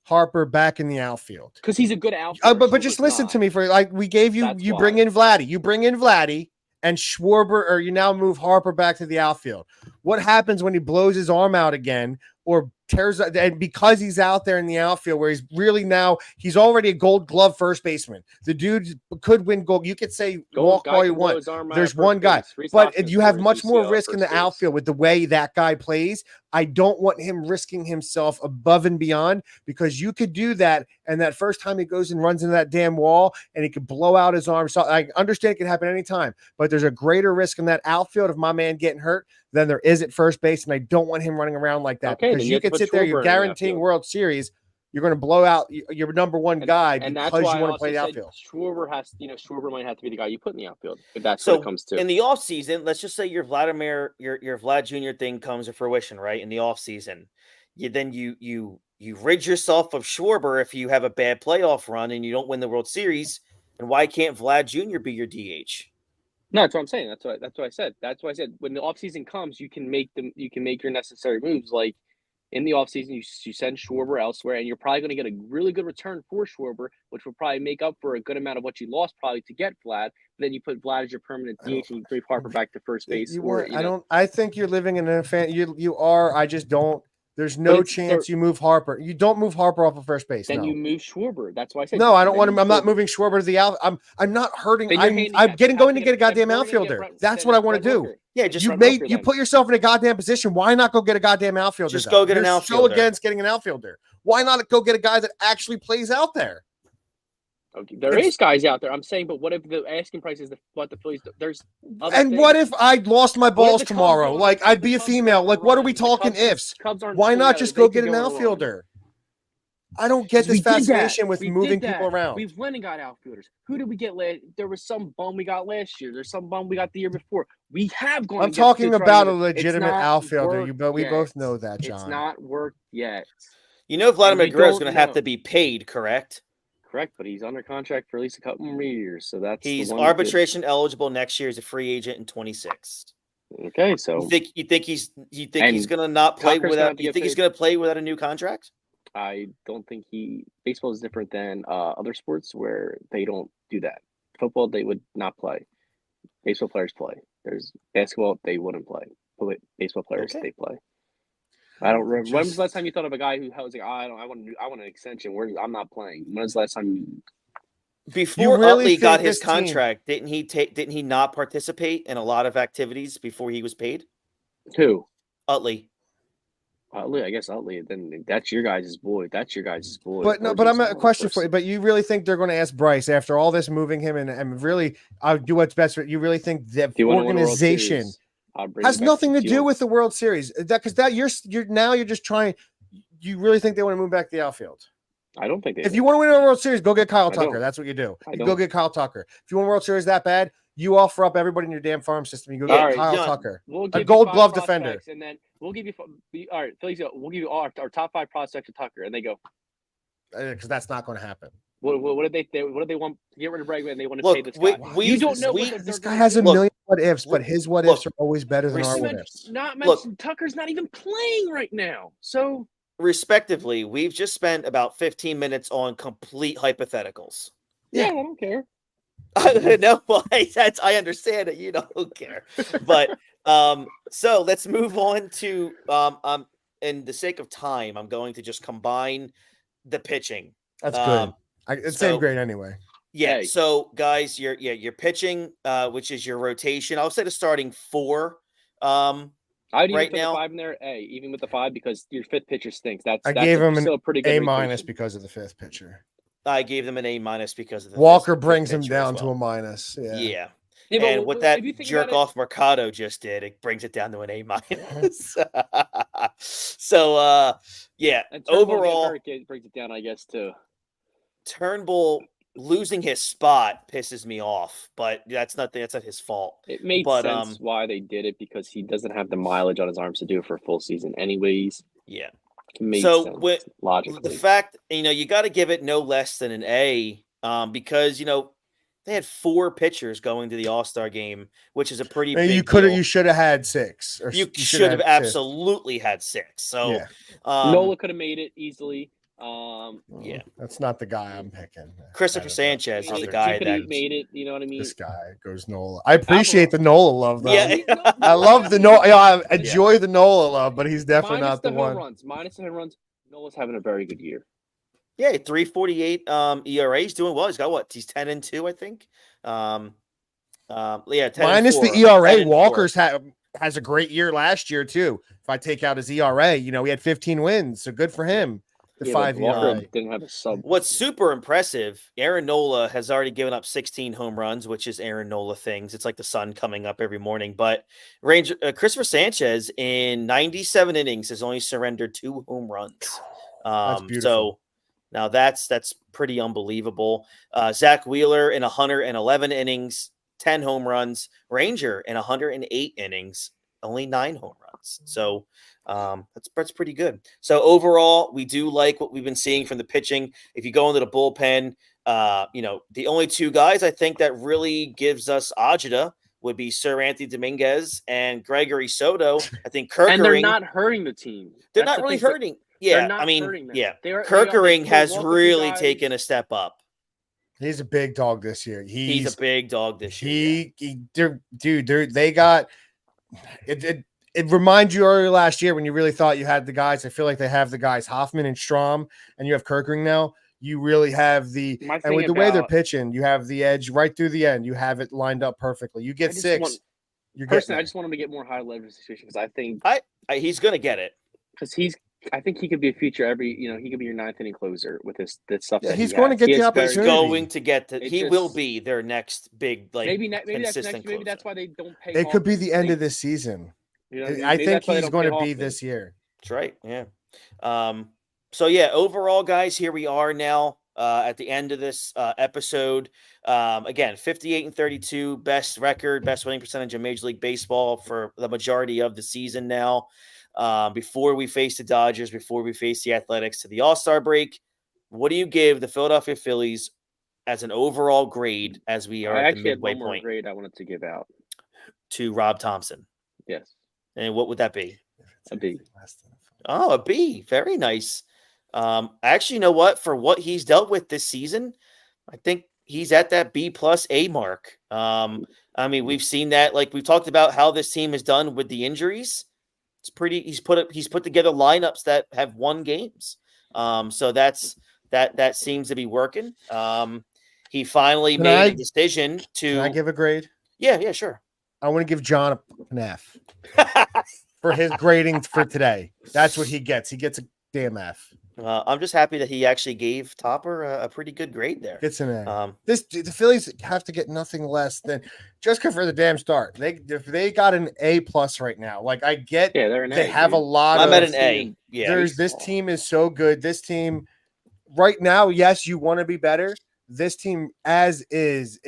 Harper back in the outfield because he's a good outfielder. But just listen to me we gave you. That's bring in Vladdy. You bring in Vladdy and Schwarber, or you now move Harper back to the outfield. What happens when he blows his arm out again or tears, and because he's out there in the outfield where he's already a Gold Glove first baseman. The dude could win gold. You could say walk all you want. There's one guy, but you have much more risk in the outfield with the way that guy plays. I don't want him risking himself above and beyond, because you could do that, and that first time he goes and runs into that damn wall and he could blow out his arm. So I understand it can happen anytime, but there's a greater risk in that outfield of my man getting hurt than there is at first base, and I don't want him running around like that. Okay, because you can sit there, you're guaranteeing World Series. You're going to blow out your number one guy because you want to play the outfield. Schwarber might have to be the guy you put in the outfield if that's what it comes to. In the offseason, let's just say your Vlad Jr. thing comes to fruition, right? In the offseason, you rid yourself of Schwarber if you have a bad playoff run and you don't win the World Series. And why can't Vlad Jr. be your DH? No, that's what I'm saying. That's what I said. That's why I said when the offseason comes, you can make your necessary moves. Like in the offseason, you send Schwarber elsewhere, and you're probably going to get a really good return for Schwarber, which will probably make up for a good amount of what you lost probably to get Vlad. Then you put Vlad as your permanent DH, and you bring Harper back to first base. I think you're living in a fan. You are. I just don't. There's no chance you move Harper. You don't move Harper off of first base. Then you move Schwarber. That's why I said no. I don't want him. I'm not moving Schwarber to the out. I'm not hurting. I'm going to get a goddamn outfielder. That's what I want to do. Yeah, just you put yourself in a goddamn position. Why not go get a goddamn outfielder? Just go get an outfielder. You're so against getting an outfielder. Why not go get a guy that actually plays out there? Okay, there is guys out there. I'm saying, but what if the asking price is what the Phillies do? There's other and things. What if I lost my balls tomorrow? Like I'd be a female. Like what are we talking ifs? Why not just go get an outfielder? I don't get this fascination with moving people around. We've went and got outfielders. Who did we get last? There was some bum we got last year. There's some bum we got the year before. We have gone. I'm talking about a legitimate outfielder. We both know that, John. It's not worked yet. Vladimir Guerrero is going to have to be paid, correct? Correct, but he's under contract for at least a couple more years, so he's arbitration eligible next year as a free agent in 26. Okay, so you think he's going to not play without? You think he's going to play without a new contract? I don't think baseball is different than other sports where they don't do that. Football, they would not play. Baseball players play. There's basketball, they wouldn't play. But baseball players, they play. I don't remember. When was the last time you thought of a guy who was like, I want an extension. I'm not playing. When was the last time before Utley got his contract? Didn't he not participate in a lot of activities before he was paid? Who? Utley. I guess Utley. Then that's your guys' boy. That's your guys' boy. But no, but I'm a question for you. But you really think they're going to ask Bryce after all this moving him and really I'll do what's best for you? Really think the organization has nothing to do with the World Series? You're just trying. You really think they want to move back to the outfield? I don't think they. If you want to win a World Series, go get Kyle Tucker. That's what you do. You go get Kyle Tucker. If you want a World Series that bad, you offer up everybody in your damn farm system. You go get Kyle Tucker, a Gold Glove defender, and then we'll give you. All right, Phillies. We'll give you our top 5 prospects to Tucker, and they go because that's not going to happen. What did they want to get rid of Bregman? And they want to pay this guy. You don't know. This guy has a million what ifs, but his what ifs are always better than our what ifs. Not mentioned. Tucker's not even playing right now, so. Respectively, we've just spent about 15 minutes on complete hypotheticals. Yeah, I don't care. No, I understand that you don't care, but so let's move on to in the sake of time, I'm going to just combine the pitching. That's good. It's same grade anyway. Yeah. So guys, you're pitching, which is your rotation. I'll say the starting 4. I'd even put the 5 in there, even with the 5, because your 5th pitcher stinks. I gave him still a pretty good A- because of the 5th pitcher. I gave them an A- because of the Walker brings him down to a minus. Yeah. And what that jerk off Mercado just did, it brings it down to an A-. So, yeah, And Turnbull overall, brings it down, I guess, too. Turnbull losing his spot pisses me off, but that's not his fault. It made But, sense why they did it because he doesn't have the mileage on his arms to do it for a full season anyways. yeah. It made So sense with logically. the fact, you got to give it no less than an A, because they had 4 pitchers going to the All-Star game, which is a pretty big deal. You should have had 6, or You should have 6. absolutely had 6. So, Yeah. Nola could have made it easily. Yeah, that's not the guy I'm picking. Christopher Sanchez is the guy he could that have made it. You know what I mean? This guy goes Nola. I appreciate the Nola love, though. Yeah. I love the Nola. I enjoy the Nola love, but he's definitely not the one. Minus the home runs. Nola's having a very good year. Yeah, 3.48 ERA. He's doing well. He's got what? He's 10-2, I think. Yeah, 10 minus and 4, the ERA. 10 and 4. Walker's has a great year last year too. If I take out his ERA, he had 15 wins, so good for him. The 5 Walker didn't have a sub. What's super impressive, Aaron Nola has already given up 16 home runs, which is Aaron Nola things. It's like the sun coming up every morning. But Christopher Sanchez in 97 innings has only surrendered 2 home runs. That's beautiful. So now that's pretty unbelievable. Zach Wheeler in 111 innings, 10 home runs. Ranger in 108 innings, only 9 home runs. So that's pretty good. So overall, we do like what we've been seeing from the pitching. If you go into the bullpen, the only 2 guys I think that really gives us agita would be Sir Anthony Dominguez and Gregory Soto. I think Kirkering. And they're not hurting the team. They're not really hurting. Yeah, I mean, Kirkering has really taken a step up. He's a big dog this year. He's a big dog this year. They got it. It reminds you earlier last year when you really thought you had the guys. I feel like they have the guys Hoffman and Strom, and you have Kirkering now. You really have and with the way they're pitching, you have the edge right through the end. You have it lined up perfectly. You get 6. I just want him to get more high leverage situation because I think he's going to get it because I think he could be a feature he could be your 9th inning closer with this stuff. Yeah, he's going to get the opportunity. He's going to get to. He will be their next big maybe consistent maybe that's why they don't pay. It could be the end of this season. I think he's going to be this year. That's right. Yeah. So yeah, overall, guys, here we are now at the end of this episode. Again, 58-32, best record, best winning percentage in Major League Baseball for the majority of the season now. Before we face the Dodgers, before we face the Athletics to the All-Star break, what do you give the Philadelphia Phillies as an overall grade as we are at the midway point? I actually had one more grade I wanted to give out to Rob Thompson. Yes. And what would that be? A B. Oh, a B. Very nice. Actually, you know what? For what he's dealt with this season, I think he's at that B plus A mark. I mean, we've seen that. Like we've talked about how this team has done with the injuries. It's pretty. He's put together lineups that have won games. So that seems to be working. He finally made a decision to. Can I give a grade? Yeah, sure. I want to give John an F for his grading for today. That's what he gets. He gets a damn F. I'm just happy that he actually gave Topper a pretty good grade there. Gets an A. The Phillies have to get nothing less than just for the damn start. They got an A plus right now. Like I get, they're an A. They have a lot. I'm at an A. Yeah, this team is so good. This team right now, yes, you want to be better. This team as is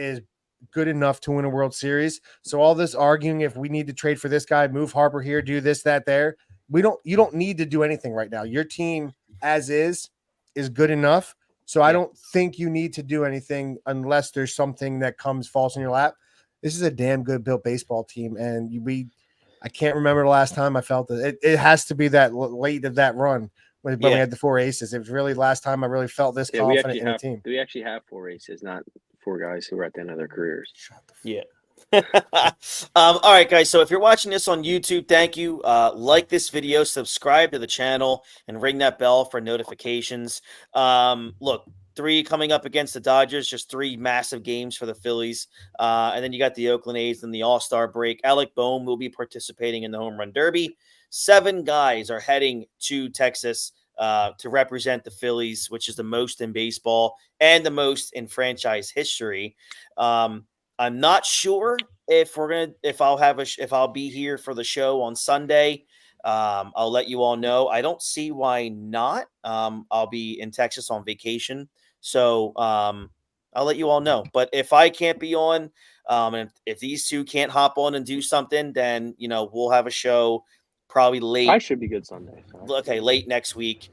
good enough to win a World Series. So all this arguing if we need to trade for this guy, move Harper here, do this, that, there. You don't need to do anything right now. Your team as is good enough. So I don't think you need to do anything unless there's something that falls in your lap. This is a damn good built baseball team. And I can't remember the last time I felt it. It has to be that late of that run when we had the 4 aces. It was really last time I really felt this confident in a team. We actually have 4 aces, not 4 guys who are at the end of their careers. Yeah. All right, guys. So if you're watching this on YouTube, thank you. Like this video, subscribe to the channel, and ring that bell for notifications. Look, 3 coming up against the Dodgers, just 3 massive games for the Phillies. And then you got the Oakland A's and the All-Star break. Alec Boehm will be participating in the Home Run Derby. 7 guys are heading to Texas to represent the Phillies, which is the most in baseball and the most in franchise history. I'm not sure if I'll be here for the show on Sunday. I'll let you all know. I don't see why not. I'll be in Texas on vacation, so I'll let you all know. But if I can't be on, and if these two can't hop on and do something, then we'll have a show probably late. I should be good Sunday. Okay, late next week.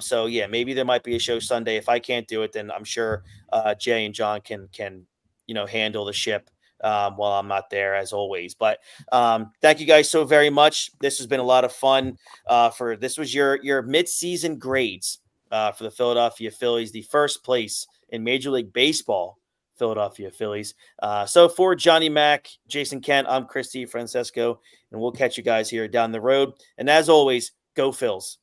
So yeah, maybe there might be a show Sunday. If I can't do it, then I'm sure Jay and John can handle the ship while I'm not there, as always. But thank you guys so very much. This has been a lot of fun. This was your mid-season grades for the Philadelphia Phillies, the first place in Major League Baseball Philadelphia Phillies. So for Johnny Mac, Jason Kent, I'm Christy Francesco, and we'll catch you guys here down the road. And as always, go Phils.